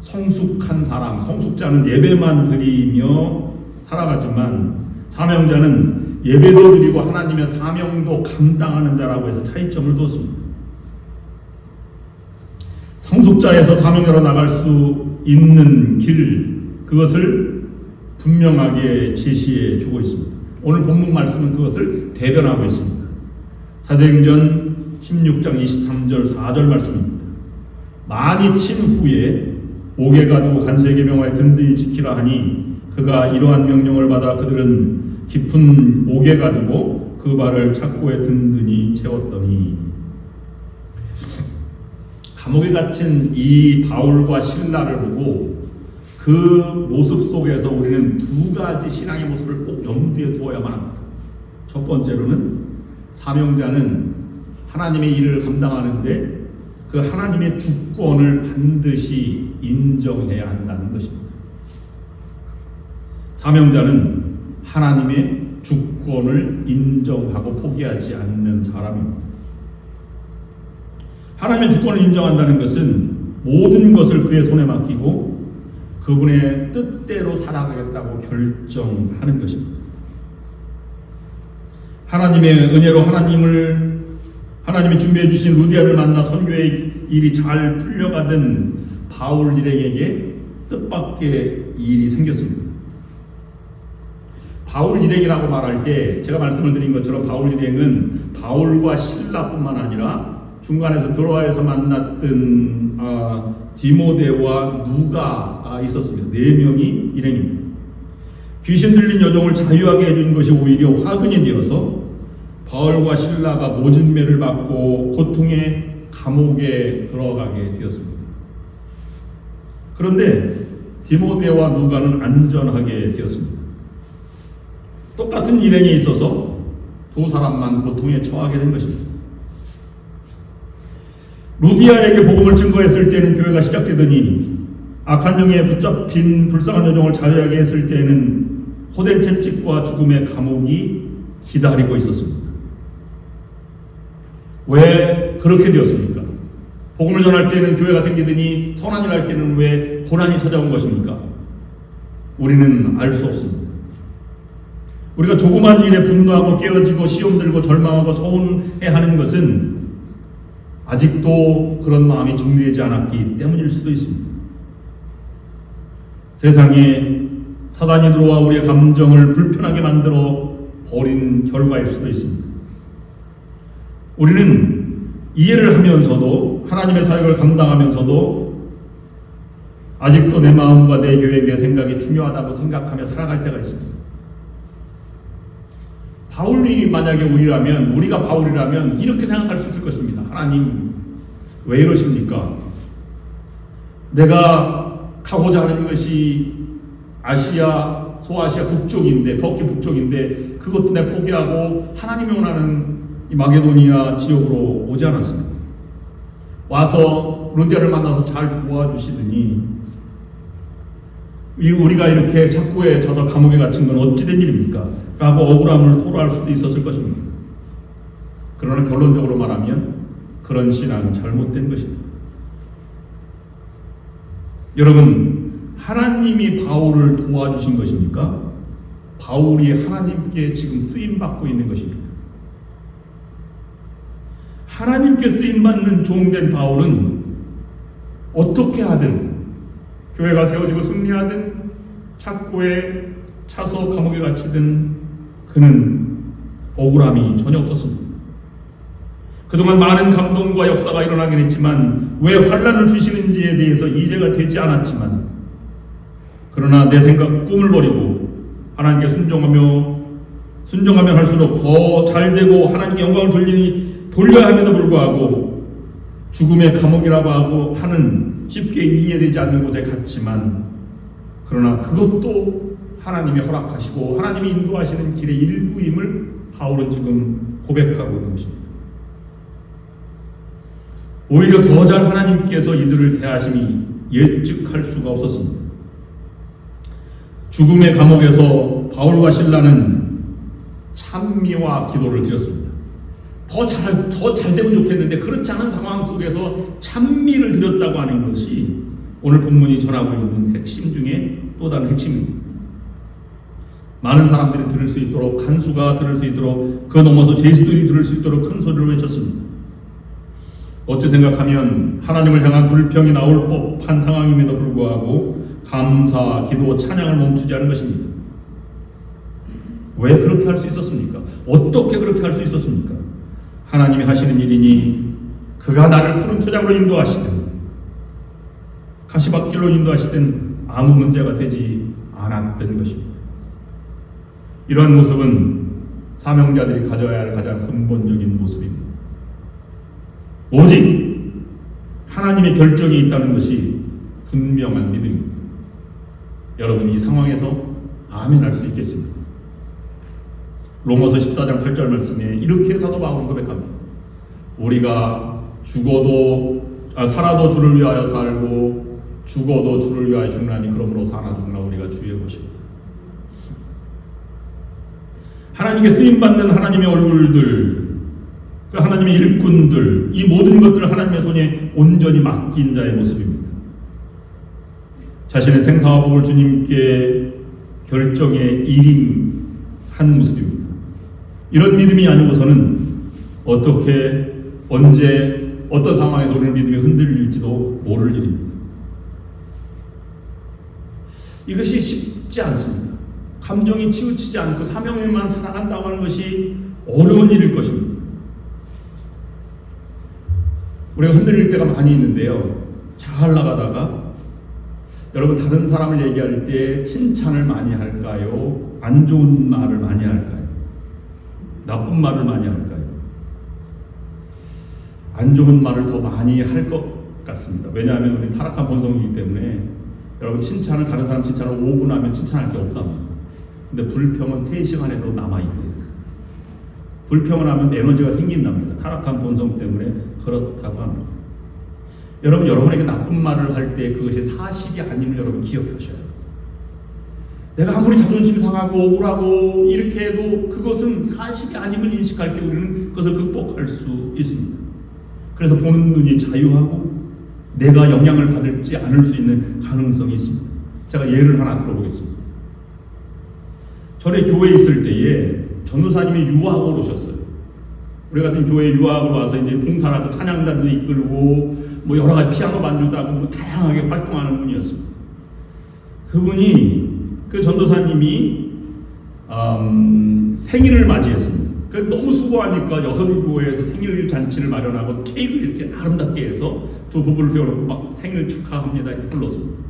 성숙한 사람, 성숙자는 예배만 드리며 살아가지만 사명자는 예배도 드리고 하나님의 사명도 감당하는 자라고 해서 차이점을 두었습니다. 성숙자에서 사명자로 나갈 수 있는 길, 그것을 분명하게 제시해 주고 있습니다. 오늘 본문 말씀은 그것을 대변하고 있습니다. 사도행전 16장 23절 4절 말씀입니다. 많이 친 후에 옥에 가두고 간수에게 명하여 든든히 지키라 하니 그가 이러한 명령을 받아 그들은 깊은 옥에 가두고 그 발을 착고에 든든히 채웠더니 감옥에 갇힌 이 바울과 실라를 보고 그 모습 속에서 우리는 두 가지 신앙의 모습을 꼭 염두에 두어야만 합니다. 첫 번째로는 사명자는 하나님의 일을 감당하는데 그 하나님의 주권을 반드시 인정해야 한다는 것입니다. 사명자는 하나님의 주권을 인정하고 포기하지 않는 사람입니다. 하나님의 주권을 인정한다는 것은 모든 것을 그의 손에 맡기고 그분의 뜻대로 살아가겠다고 결정하는 것입니다. 하나님의 은혜로 하나님이 준비해 주신 루디아를 만나 선교의 일이 잘 풀려가던 바울 일행에게 뜻밖의 일이 생겼습니다. 바울 일행이라고 말할 때 제가 말씀을 드린 것처럼 바울 일행은 바울과 실라뿐만 아니라 중간에서 드로아에서 만났던 디모데와 누가 있었습니다. 4명이 일행입니다. 귀신 들린 여종을 자유하게 해준 것이 오히려 화근이 되어서 바울과 실라가 모진매를 받고 고통의 감옥에 들어가게 되었습니다. 그런데 디모데와 누가는 안전하게 되었습니다. 똑같은 일행에 있어서 두 사람만 고통에 처하게 된 것입니다. 루디아에게 복음을 증거했을 때는 교회가 시작되더니 악한 영에 붙잡힌 불쌍한 여종을 자유하게 했을 때는 호된 채찍과 죽음의 감옥이 기다리고 있었습니다. 왜 그렇게 되었습니까? 복음을 전할 때는 교회가 생기더니 선한 일 할 때는 왜 고난이 찾아온 것입니까? 우리는 알 수 없습니다. 우리가 조그만 일에 분노하고 깨어지고 시험 들고 절망하고 서운해하는 것은 아직도 그런 마음이 정리되지 않았기 때문일 수도 있습니다. 세상에 사단이 들어와 우리의 감정을 불편하게 만들어 버린 결과일 수도 있습니다. 우리는 이해를 하면서도 하나님의 사역을 감당하면서도 아직도 내 마음과 내 계획, 내 생각이 중요하다고 생각하며 살아갈 때가 있습니다. 바울이 만약에 우리가 바울이라면 이렇게 생각할 수 있을 것입니다. 하나님 왜 이러십니까? 내가 가고자 하는 것이 아시아, 소아시아 북쪽인데, 터키 북쪽인데 그것도 내가 포기하고 하나님이 원하는 이 마게도니아 지역으로 오지 않았습니다. 와서 루디아를 만나서 잘 도와주시더니 우리가 이렇게 착고에 져서 감옥에 갇힌 건 어찌된 일입니까? 라고 억울함을 토로할 수도 있었을 것입니다. 그러나 결론적으로 말하면 그런 신앙은 잘못된 것입니다. 여러분, 하나님이 바울을 도와주신 것입니까? 바울이 하나님께 지금 쓰임받고 있는 것입니다. 하나님께 쓰임받는 종된 바울은 어떻게 하든 교회가 세워지고 승리하든 착고에 차서 감옥에 갇히든 그는 억울함이 전혀 없었습니다. 그동안 많은 감동과 역사가 일어나긴 했지만 왜 환난을 주시는지에 대해서 이해가 되지 않았지만, 그러나 내 생각 꿈을 버리고 하나님께 순종하면 할수록 더 잘되고 하나님께 영광을 돌려야 함에도 불구하고 죽음의 감옥이라고 하는 쉽게 이해되지 않는 곳에 갔지만, 그러나 그것도 하나님이 허락하시고 하나님이 인도하시는 길의 일부임을 바울은 지금 고백하고 있는 것입니다. 오히려 더 잘 하나님께서 이들을 대하심이 예측할 수가 없었습니다. 죽음의 감옥에서 바울과 실라는 찬미와 기도를 드렸습니다. 더 잘 되면 좋겠는데 그렇지 않은 상황 속에서 찬미를 드렸다고 하는 것이 오늘 본문이 전하고 있는 핵심 중에 또 다른 핵심입니다. 많은 사람들이 들을 수 있도록, 간수가 들을 수 있도록, 그 넘어서 제수들이 들을 수 있도록 큰 소리를 외쳤습니다. 어찌 생각하면 하나님을 향한 불평이 나올 법한 상황임에도 불구하고 감사, 기도, 찬양을 멈추지 않은 것입니다. 왜 그렇게 할 수 있었습니까? 어떻게 그렇게 할 수 있었습니까? 하나님이 하시는 일이니 그가 나를 푸른 초장으로 인도하시든 가시밭길로 인도하시든 아무 문제가 되지 않았던 것입니다. 이러한 모습은 사명자들이 가져야 할 가장 근본적인 모습입니다. 오직 하나님의 결정이 있다는 것이 분명한 믿음입니다. 여러분, 이 상황에서 아멘 할 수 있겠습니까? 로마서 14장 8절 말씀에 이렇게 사도 바울은 고백합니다. 우리가 살아도 주를 위하여 살고 죽어도 주를 위하여 죽나니 그러므로 사나 죽나 우리가 주의 것이고. 하나님께 쓰임받는 하나님의 얼굴들, 그 하나님의 일꾼들, 이 모든 것들을 하나님의 손에 온전히 맡긴 자의 모습입니다. 자신의 생사와 복을 주님께 결정에 일임한 모습입니다. 이런 믿음이 아니고서는 어떻게, 언제, 어떤 상황에서 우리는 믿음이 흔들릴지도 모를 일입니다. 이것이 쉽지 않습니다. 감정이 치우치지 않고 사명에만 살아간다고 하는 것이 어려운 일일 것입니다. 우리가 흔들릴 때가 많이 있는데요. 잘 나가다가 여러분, 다른 사람을 얘기할 때 칭찬을 많이 할까요? 안 좋은 말을 많이 할까요? 나쁜 말을 많이 할까요? 안 좋은 말을 더 많이 할 것 같습니다. 왜냐하면 우리 타락한 본성이기 때문에 여러분, 다른 사람 칭찬을 5분 하면 칭찬할 게 없답니다. 근데 불평은 3시간에도 남아있대요. 불평을 하면 에너지가 생긴답니다. 타락한 본성 때문에 그렇다고 합니다. 여러분, 여러분에게 나쁜 말을 할 때 그것이 사실이 아님을 여러분 기억하셔야 돼요. 내가 아무리 자존심 상하고 억울하고 이렇게 해도 그것은 사실이 아님을 인식할 때 우리는 그것을 극복할 수 있습니다. 그래서 보는 눈이 자유하고 내가 영향을 받을지 않을 수 있는 가능성이 있습니다. 제가 예를 하나 들어보겠습니다. 전에 교회에 있을 때에 전도사님이 유학을 오셨어요. 우리 같은 교회에 유학을 와서 이제 봉사라도 찬양단도 이끌고 뭐 여러 가지 피아노 반주도 하고 뭐 다양하게 활동하는 분이었습니다. 그분이, 그 전도사님이 생일을 맞이했습니다. 그래서 너무 수고하니까 여성교회에서 생일 잔치를 마련하고 케이크를 이렇게 아름답게 해서 두 부부를 세워놓고 막 생일 축하합니다 이렇게 불렀습니다.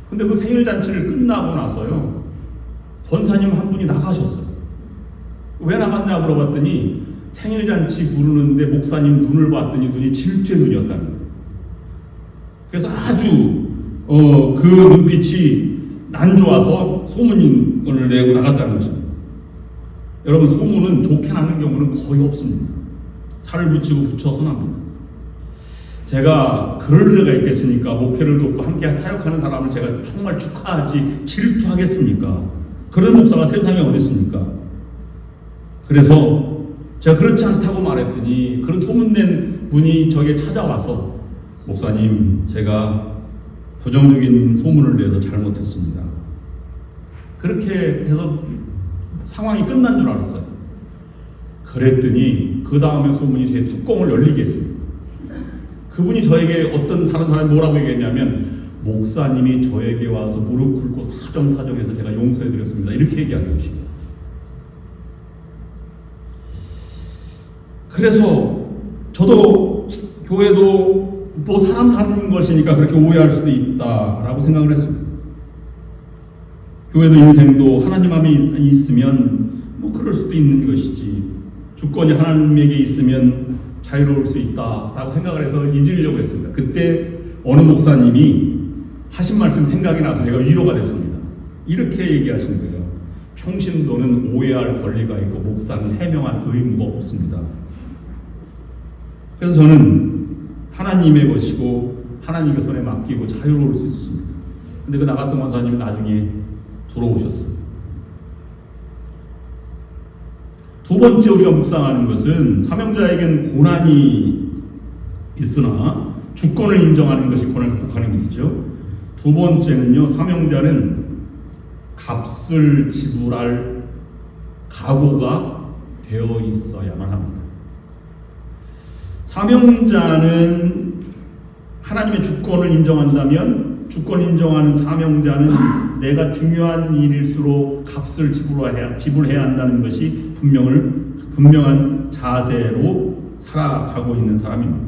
근데 그 생일 잔치를 끝나고 나서요, 권사님 한 분이 나가셨어요. 왜 나갔냐 물어봤더니 생일 잔치 부르는데 목사님 눈을 봤더니 눈이 질투의 눈이었다는 거예요. 그래서 아주 그 눈빛이 안 좋아서 소문을 내고 나갔다는 것입니다. 여러분, 소문은 좋게 나는 경우는 거의 없습니다. 살을 붙이고 붙여서 납니다. 제가 그럴 때가 있겠습니까? 목회를 돕고 함께 사역하는 사람을 제가 정말 축하하지 질투하겠습니까? 그런 목사가 세상에 어디 있습니까? 그래서 제가 그렇지 않다고 말했더니 그런 소문낸 분이 저에게 찾아와서, 목사님, 제가 부정적인 소문을 내서 잘못했습니다. 그렇게 해서 상황이 끝난 줄 알았어요. 그랬더니 그 다음에 소문이 제 뚜껑을 열리게 했습니다. 그분이 저에게 다른 사람이 뭐라고 얘기했냐면, 목사님이 저에게 와서 무릎 꿇고 사정사정해서 제가 용서해드렸습니다. 이렇게 얘기하는 것입니다. 그래서 저도 교회도 뭐 사람 사는 것이니까 그렇게 오해할 수도 있다라고 생각을 했습니다. 교회도 인생도 하나님 안에 있으면 뭐 그럴 수도 있는 것이지, 주권이 하나님에게 있으면 자유로울 수 있다라고 생각을 해서 잊으려고 했습니다. 그때 어느 목사님이 하신 말씀 생각이 나서 제가 위로가 됐습니다. 이렇게 얘기하시는 거예요. 평신도는 오해할 권리가 있고 목사는 해명할 의무가 없습니다. 그래서 저는 하나님의 것이고 하나님의 손에 맡기고 자유로울 수 있었습니다. 근데 그 나갔던 권사님이 나중에 돌아오셨어요. 두 번째 우리가 묵상하는 것은 사명자에겐 고난이 있으나 주권을 인정하는 것이 고난을 극복하는 일이죠. 두 번째는요, 사명자는 값을 지불할 각오가 되어 있어야만 합니다. 사명자는 하나님의 주권을 인정한다면, 주권 인정하는 사명자는 내가 중요한 일일수록 값을 지불해야 한다는 것이 분명한 자세로 살아가고 있는 사람입니다.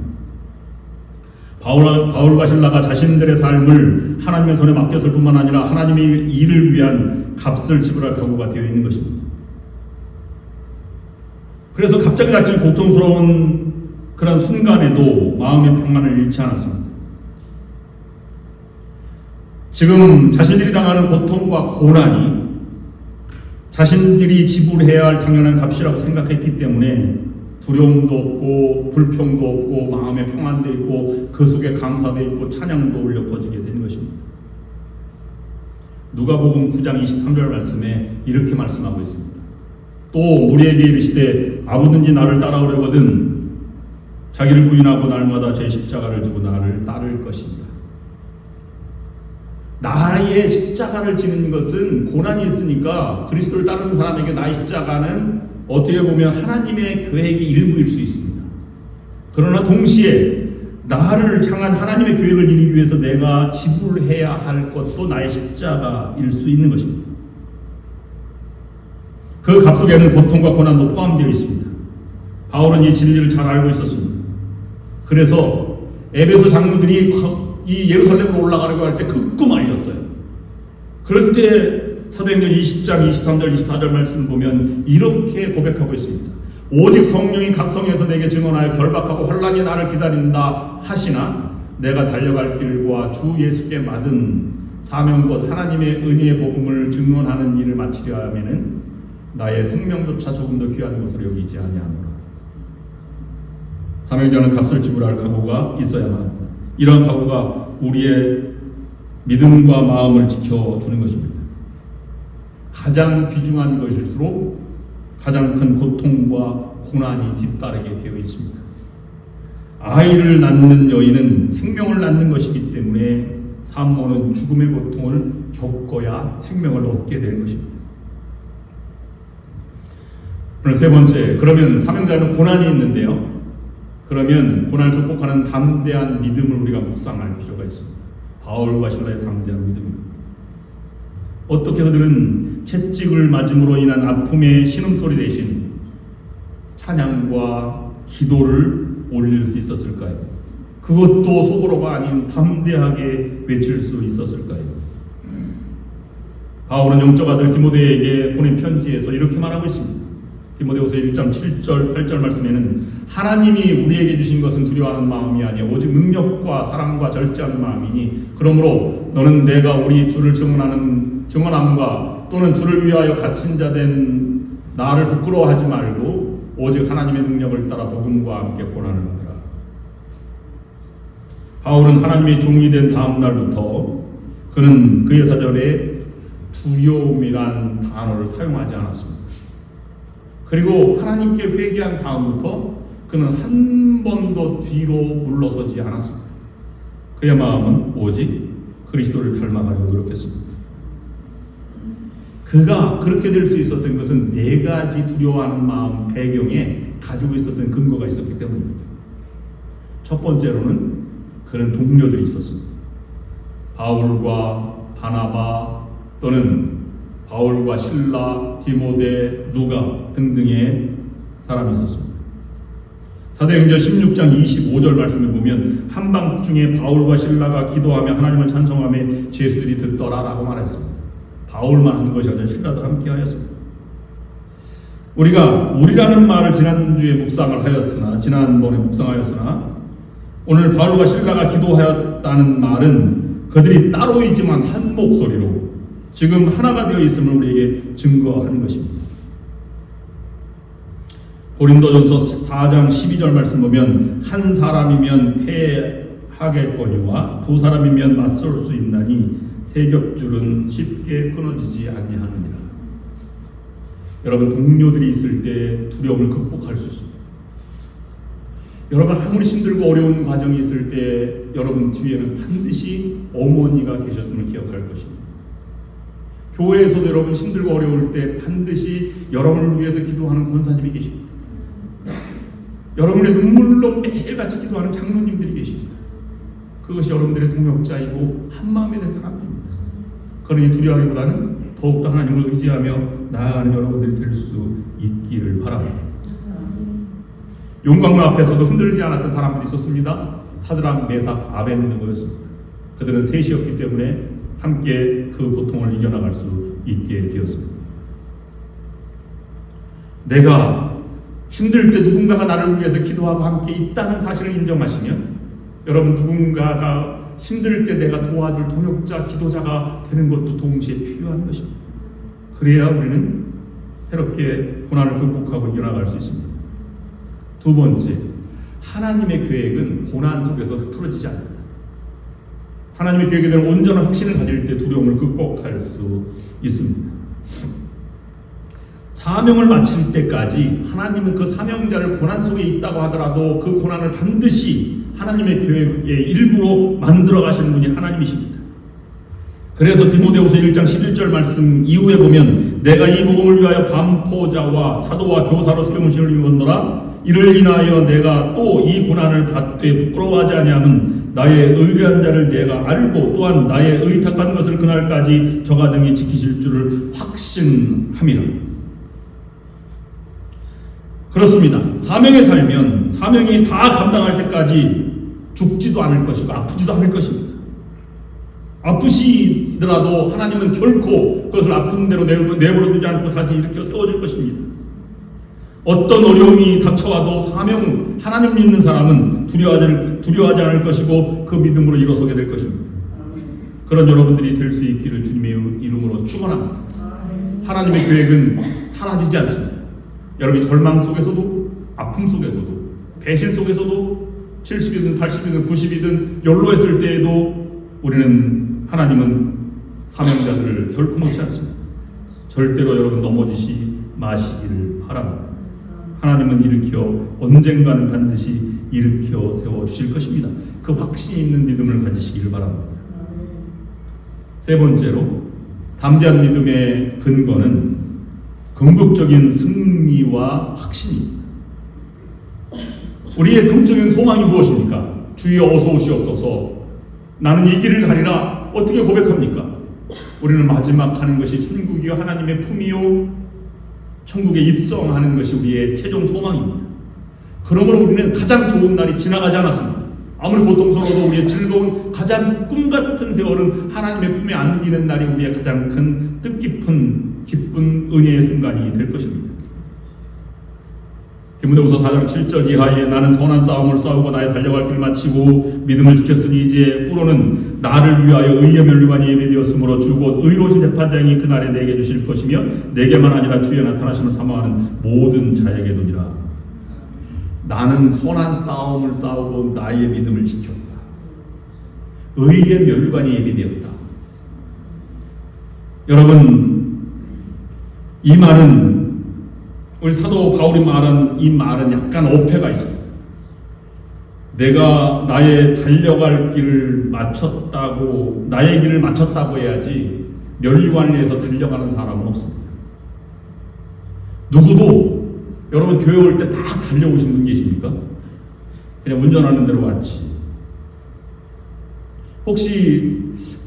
바울과 실라가 자신들의 삶을 하나님의 손에 맡겼을 뿐만 아니라 하나님의 일을 위한 값을 지불할 각오가 되어 있는 것입니다. 그래서 갑자기 닥친 고통스러운 그런 순간에도 마음의 평안을 잃지 않았습니다. 지금 자신들이 당하는 고통과 고난이 자신들이 지불해야 할 당연한 값이라고 생각했기 때문에 두려움도 없고 불평도 없고 마음의 평안도 있고 그 속에 감사도 있고 찬양도 울려 퍼지게 되는 것입니다. 누가복음 9장 23절 말씀에 이렇게 말씀하고 있습니다. 또 무리에게 이르시되 아무든지 나를 따라오려거든 자기를 부인하고 날마다 제 십자가를 지고 나를 따를 것입니다. 나의 십자가를 지는 것은 고난이 있으니까 그리스도를 따르는 사람에게 나의 십자가는 어떻게 보면 하나님의 계획의 일부일 수 있습니다. 그러나 동시에 나를 향한 하나님의 계획을 이루기 위해서 내가 지불해야 할 것도 나의 십자가일 수 있는 것입니다. 그 값 속에는 고통과 고난도 포함되어 있습니다. 바울은 이 진리를 잘 알고 있었습니다. 그래서 에베소 장로들이 이 예루살렘으로 올라가려고 할 때 극구 말렸어요. 그럴 때 사도행전 20장 23절 24절 말씀 보면 이렇게 고백하고 있습니다. 오직 성령이 각 성에서 내게 증언하여 결박하고 혼란이 나를 기다린다 하시나 내가 달려갈 길과 주 예수께 맡은 사명 곧 하나님의 은혜의 복음을 증언하는 일을 마치려 하면은 나의 생명조차 조금 더 귀한 것으로 여기지 아니하노라. 사명자는 값을 지불할 각오가 있어야만 합니다. 이러한 각오가 우리의 믿음과 마음을 지켜주는 것입니다. 가장 귀중한 것일수록 가장 큰 고통과 고난이 뒤따르게 되어 있습니다. 아이를 낳는 여인은 생명을 낳는 것이기 때문에 산모는 죽음의 고통을 겪어야 생명을 얻게 되는 것입니다. 그럼 세 번째, 그러면 사명자는 고난이 있는데요. 그러면 고난을 극복하는 담대한 믿음을 우리가 묵상할 필요가 있습니다. 바울과 실라의 담대한 믿음입니다. 어떻게 그들은 채찍을 맞음으로 인한 아픔의 신음소리 대신 찬양과 기도를 올릴 수 있었을까요? 그것도 속으로가 아닌 담대하게 외칠 수 있었을까요? 바울은 영적 아들 디모데에게 보낸 편지에서 이렇게 말하고 있습니다. 디모데후서 1장 7절 8절 말씀에는 하나님이 우리에게 주신 것은 두려워하는 마음이 아니요 오직 능력과 사랑과 절제하는 마음이니 그러므로 너는 내가 우리 주를 증언함과 또는 주를 위하여 갇힌 자 된 나를 부끄러워하지 말고 오직 하나님의 능력을 따라 복음과 함께 고난을 받으라. 바울은 하나님의 종이 된 다음 날부터 그는 그의 사절에 두려움이란 단어를 사용하지 않았습니다. 그리고 하나님께 회개한 다음부터 그는 한 번도 뒤로 물러서지 않았습니다. 그의 마음은 오직 그리스도를 닮아가려고 노력했습니다. 그가 그렇게 될 수 있었던 것은 네 가지 두려워하는 마음 배경에 가지고 있었던 근거가 있었기 때문입니다. 첫 번째로는 그런 동료들이 있었습니다. 바울과 바나바 또는 바울과 실라, 디모데, 누가 등등의 사람이 있었습니다. 사도행전 16장 25절 말씀을 보면 한밤중에 바울과 실라가 기도하며 하나님을 찬송하며 죄수들이 듣더라라고 말했습니다. 바울만 한 것이 아니라 실라도 함께 하였습니다. 우리가 우리라는 말을 지난번에 묵상하였으나 오늘 바울과 실라가 기도하였다는 말은 그들이 따로이지만 한 목소리로 지금 하나가 되어 있음을 우리에게 증거하는 것입니다. 고린도전서 4장 12절 말씀 보면 한 사람이면 패하겠거니와 두 사람이면 맞설 수 있나니 세 겹줄은 쉽게 끊어지지 아니하느니라. 여러분, 동료들이 있을 때 두려움을 극복할 수 있습니다. 여러분, 아무리 힘들고 어려운 과정이 있을 때 여러분 뒤에는 반드시 어머니가 계셨음을 기억할 것입니다. 교회에서도 여러분 힘들고 어려울 때 반드시 여러분을 위해서 기도하는 권사님이 계십니다. 여러분의 눈물로 매일같이 기도하는 장로님들이 계십니다. 그것이 여러분들의 동역자이고 한마음이 된 사람입니다. 그러니 두려워하기보다는 더욱더 하나님을 의지하며 나아가는 여러분들이 될 수 있기를 바랍니다. 용광로 앞에서도 흔들리지 않았던 사람들이 있었습니다. 사드락, 메삭, 아벳느고였습니다. 그들은 셋이었기 때문에 함께 그 고통을 이겨나갈 수 있게 되었습니다. 내가 힘들 때 누군가가 나를 위해서 기도하고 함께 있다는 사실을 인정하시면 여러분, 누군가가 힘들 때 내가 도와줄 동역자, 기도자가 되는 것도 동시에 필요한 것입니다. 그래야 우리는 새롭게 고난을 극복하고 이겨나갈 수 있습니다. 두 번째, 하나님의 계획은 고난 속에서 흐트러지지 않는다. 하나님의 계획에 대한 온전한 확신을 가질 때 두려움을 극복할 수 있습니다. 사명을 마칠 때까지 하나님은 그 사명자를 고난 속에 있다고 하더라도 그 고난을 반드시 하나님의 계획의 일부로 만들어 가시는 분이 하나님이십니다. 그래서 디모데후서 1장 11절 말씀 이후에 보면 내가 이 복음을 위하여 반포자와 사도와 교사로 세움을 입었노라. 이를 인하여 내가 또 이 고난을 받되 부끄러워하지 아니하면 나의 의뢰한 자를 내가 알고 또한 나의 의탁한 것을 그날까지 저가 등이 지키실 줄을 확신함이라. 그렇습니다. 사명에 살면 사명이 다 감당할 때까지 죽지도 않을 것이고 아프지도 않을 것입니다. 아프시더라도 하나님은 결코 그것을 아픈 대로 내버려 두지 않고 다시 일으켜 세워줄 것입니다. 어떤 어려움이 닥쳐와도 하나님 믿는 사람은 두려워하지 않을 것이고 그 믿음으로 일어서게 될 것입니다. 그런 여러분들이 될 수 있기를 주님의 이름으로 축원합니다. 하나님의 계획은 사라지지 않습니다. 여러분이 절망 속에서도, 아픔 속에서도, 배신 속에서도 70이든 80이든 90이든 연로했을 때에도 하나님은 사명자들을 결코 놓지 않습니다. 절대로 여러분 넘어지시 마시기를 바랍니다. 하나님은 언젠가는 반드시 일으켜 세워주실 것입니다. 그 확신이 있는 믿음을 가지시기를 바랍니다. 세 번째로, 담대한 믿음의 근거는 궁극적인 승리와 확신입니다. 우리의 긍정적인 소망이 무엇입니까? 주여 어서 오시옵소서. 나는 이 길을 가리라. 어떻게 고백합니까? 우리는 마지막 가는 것이 천국이요 하나님의 품이요 천국에 입성하는 것이 우리의 최종 소망입니다. 그러므로 우리는 가장 좋은 날이 지나가지 않았습니다. 아무리 고통스러워도 우리의 즐거운 가장 꿈같은 세월은 하나님의 품에 안기는 날이 우리의 가장 큰 뜻깊은 기쁜 은혜의 순간이 될 것입니다. 디모데후서 4장 7절 이하에 나는 선한 싸움을 싸우고 나의 달려갈 길을 마치고 믿음을 지켰으니 이제 후로는 나를 위하여 의의 면류관이 예비되었으므로 주 곧 의로우신 재판장이 그날에 내게 주실 것이며 내게만 아니라 주의 나타나심을 사모하는 모든 자에게도니라. 나는 선한 싸움을 싸우고 나의 믿음을 지켰다. 의의 면류관이 예비되었다. 여러분, 이 말은 우리 사도 바울이 말한 이 말은 약간 어폐가 있습니다. 내가 나의 달려갈 길을 마쳤다고, 나의 길을 마쳤다고 해야지 면류관에서 달려가는 사람은 없습니다. 누구도 여러분 교회 올 때 딱 달려오신 분 계십니까? 그냥 운전하는 대로 왔지. 혹시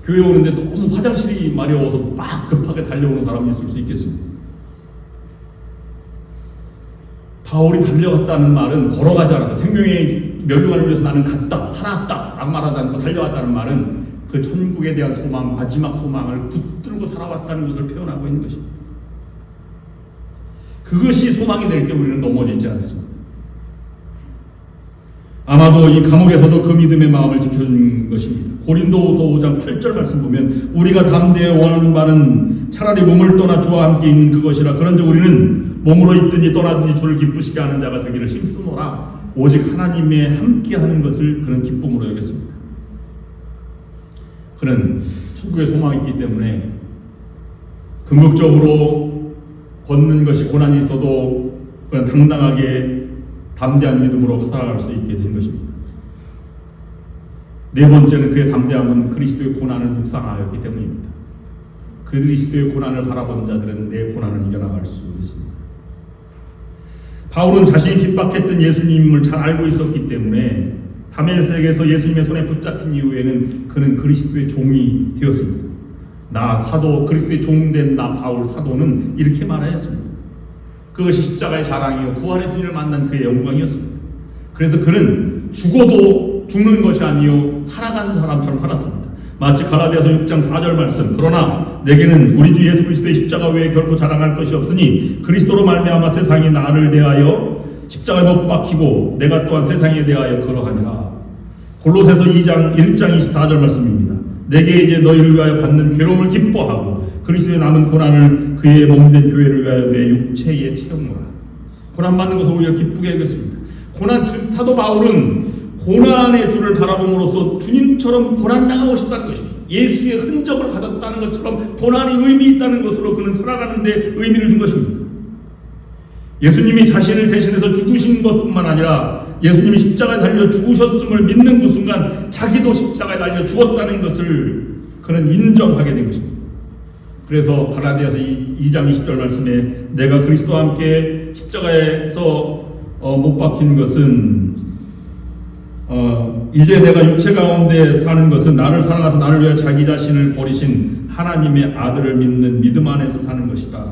교회 오는데 너무 화장실이 마려워서 막 급하게 달려오는 사람이 있을 수 있겠습니다. 바울이 달려갔다는 말은 걸어가지 않았다. 생명의 멸류관을 위해서 나는 갔다, 살았다 라고 말하지 않고 달려갔다는 말은 그 천국에 대한 소망, 마지막 소망을 붙들고 살아왔다는 것을 표현하고 있는 것입니다. 그것이 소망이 될 때 우리는 넘어지지 않습니다. 아마도 이 감옥에서도 그 믿음의 마음을 지켜준 것입니다. 고린도후서 5장 8절 말씀 보면 우리가 담대히 원하는 바는 차라리 몸을 떠나 주와 함께 있는 그것이라. 그런즉 우리는 몸으로 있든지 떠나든지 주를 기쁘시게 하는 자가 되기를 힘쓰노라. 오직 하나님의 함께하는 것을 그는 기쁨으로 여겼습니다. 그는 천국의 소망이 있기 때문에 궁극적으로 걷는 것이 고난이 있어도 그는 당당하게 담대한 믿음으로 살아갈 수 있게 된 것입니다. 네 번째는 그의 담대함은 그리스도의 고난을 묵상하였기 때문입니다. 그리스도의 고난을 바라본 자들은 내 고난을 이겨나갈 수 있습니다. 바울은 자신이 핍박했던 예수님을 잘 알고 있었기 때문에 다메섹에서 예수님의 손에 붙잡힌 이후에는 그는 그리스도의 종이 되었습니다. 나 사도, 그리스도의 종된 나 바울 사도는 이렇게 말하였습니다. 그것이 십자가의 자랑이요 부활의 주님을 만난 그의 영광이었습니다. 그래서 그는 죽어도 죽는 것이 아니요 살아간 사람처럼 살았습니다. 마치 갈라디아서 6장 4절 말씀. 그러나 내게는 우리 주 예수 그리스도의 십자가 외에 결코 자랑할 것이 없으니 그리스도로 말미암아 세상이 나를 대하여 십자가에 못 박히고 내가 또한 세상에 대하여 그러하니라. 골로새서 2장 1장 24절 말씀입니다. 내게 이제 너희를 위하여 받는 괴로움을 기뻐하고 그리스도의 남은 고난을 그의 몸된 교회를 위하여 내 육체에 채우노라. 고난 받는 것을 오히려 기쁘게 여겼습니다. 사도 바울은 고난의 주를 바라봄으로써 주님처럼 고난당하고 싶다는 것입니다. 예수의 흔적을 가졌다는 것처럼 고난이 의미 있다는 것으로 그는 살아가는 데 의미를 둔 것입니다. 예수님이 자신을 대신해서 죽으신 것뿐만 아니라 예수님이 십자가에 달려 죽으셨음을 믿는 그 순간 자기도 십자가에 달려 죽었다는 것을 그는 인정하게 된 것입니다. 그래서 갈라디아서 2장 20절 말씀에 내가 그리스도와 함께 십자가에서 못 박힌 것은 이제 내가 육체 가운데 사는 것은 나를 사랑하사 나를 위하여 자기 자신을 버리신 하나님의 아들을 믿는 믿음 안에서 사는 것이다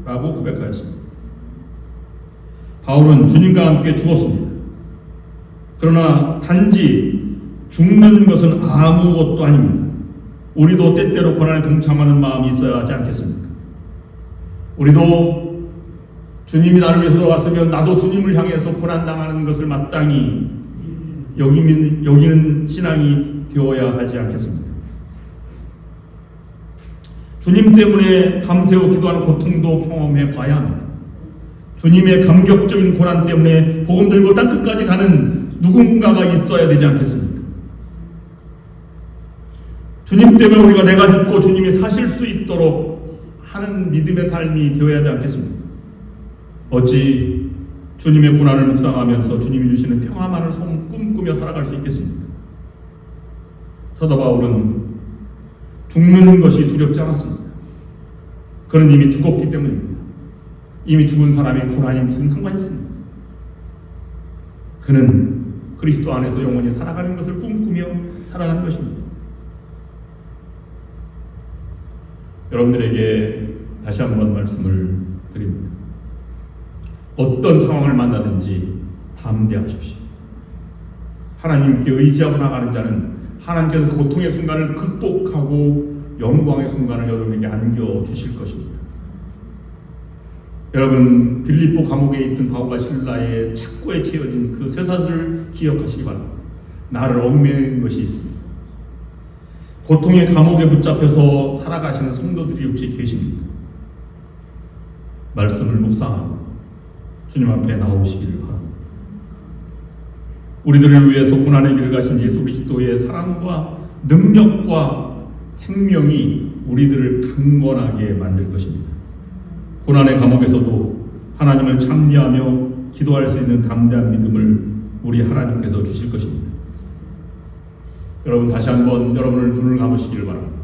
라고 고백하였습니다. 바울은 주님과 함께 죽었습니다. 그러나 단지 죽는 것은 아무것도 아닙니다. 우리도 때때로 고난에 동참하는 마음이 있어야 하지 않겠습니까? 우리도 주님이 나를 위해서 돌아왔으면 나도 주님을 향해서 고난당하는 것을 마땅히 여기는 신앙이 되어야 하지 않겠습니까? 주님 때문에 밤새워 기도하는 고통도 경험해 봐야 합니다. 주님의 감격적인 고난 때문에 복음 들고 땅끝까지 가는 누군가가 있어야 되지 않겠습니까? 주님 때문에 우리가 내가 죽고 주님이 사실 수 있도록 하는 믿음의 삶이 되어야 하지 않겠습니까? 어찌 주님의 고난을 묵상하면서 주님이 주시는 평화만을 꿈꾸며 살아갈 수 있겠습니까? 사도 바울은 죽는 것이 두렵지 않았습니다. 그는 이미 죽었기 때문입니다. 이미 죽은 사람의 고난이 무슨 상관이 있습니까? 그는 그리스도 안에서 영원히 살아가는 것을 꿈꾸며 살아가는 것입니다. 여러분들에게 다시 한번 말씀을 드립니다. 어떤 상황을 만나든지 담대하십시오. 하나님께 의지하고 나가는 자는 하나님께서 고통의 순간을 극복하고 영광의 순간을 여러분에게 안겨주실 것입니다. 여러분 빌립보 감옥에 있던 바울과 실라의 착고에 채워진 그 쇠사슬을 기억하시기 바랍니다. 나를 얽매인 것이 있습니다. 고통의 감옥에 붙잡혀서 살아가시는 성도들이 혹시 계십니까? 말씀을 묵상하고 주님 앞에 나오시기를 바랍니다. 우리들을 위해서 고난의 길을 가신 예수 그리스도의 사랑과 능력과 생명이 우리들을 강건하게 만들 것입니다. 고난의 감옥에서도 하나님을 찬미하며 기도할 수 있는 담대한 믿음을 우리 하나님께서 주실 것입니다. 여러분 다시 한번 여러분을 눈을 감으시기를 바랍니다.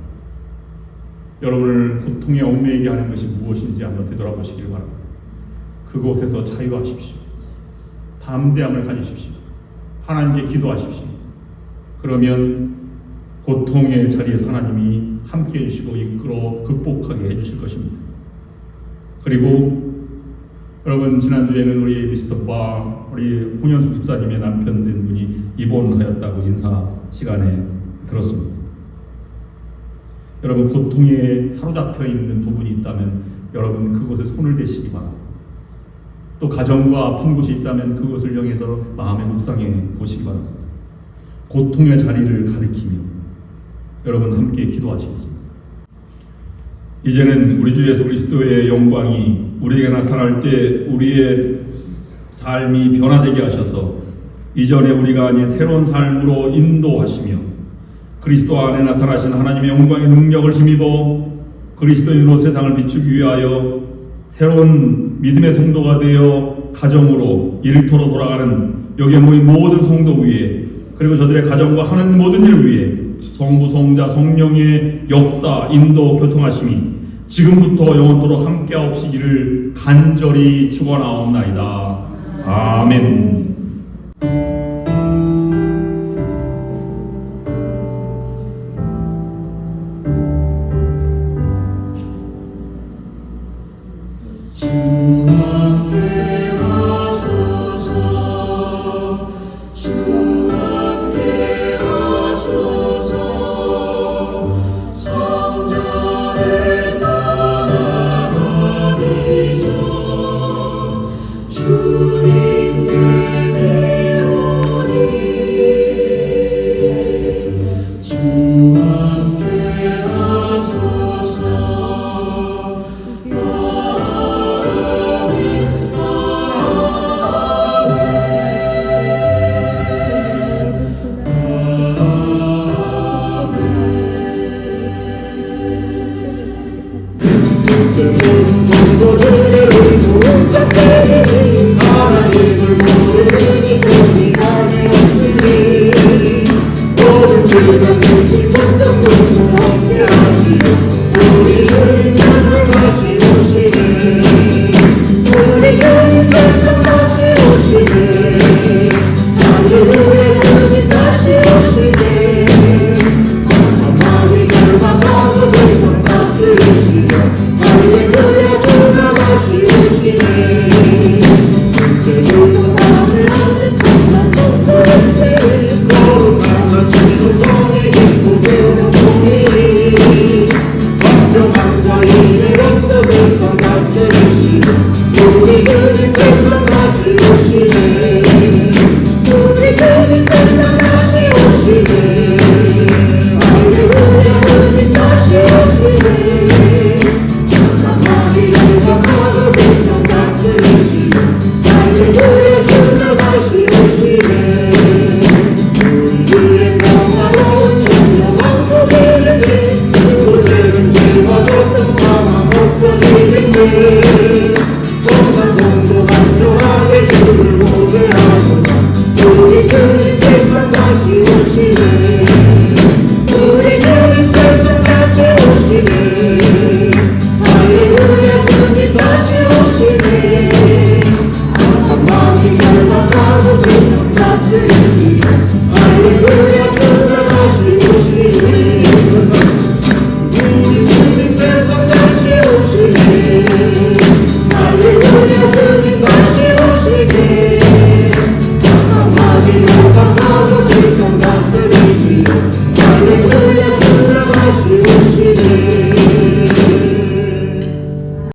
여러분을 고통에 얽매이게 하는 것이 무엇인지 한번 되돌아보시기를 바랍니다. 그곳에서 자유하십시오. 담대함을 가지십시오. 하나님께 기도하십시오. 그러면 고통의 자리에서 하나님이 함께해 주시고 이끌어 극복하게 해주실 것입니다. 그리고 여러분 지난주에는 우리 미스터 바 우리 홍현숙 집사님의 남편 된 분이 입원하였다고 인사 시간에 들었습니다. 여러분 고통에 사로잡혀 있는 부분이 있다면 여러분 그곳에 손을 대시기 바랍니다. 또 가정과 아픈 곳이 있다면 그것을 향해서 마음의 묵상해 보시기 바랍니다. 고통의 자리를 가리키며 여러분 함께 기도하시겠습니다. 이제는 우리 주 예수 그리스도의 영광이 우리에게 나타날 때 우리의 삶이 변화되게 하셔서 이전에 우리가 아닌 새로운 삶으로 인도하시며 그리스도 안에 나타나신 하나님의 영광의 능력을 힘입어 그리스도인으로 세상을 비추기 위하여 새로운 믿음의 성도가 되어 가정으로 일터로 돌아가는 여기에 모인 모든 성도 위에 그리고 저들의 가정과 하는 모든 일 위에 성부, 성자, 성령의 역사, 인도, 교통하심이 지금부터 영원토록 함께하옵시기를 간절히 축원하옵나이다. 아멘.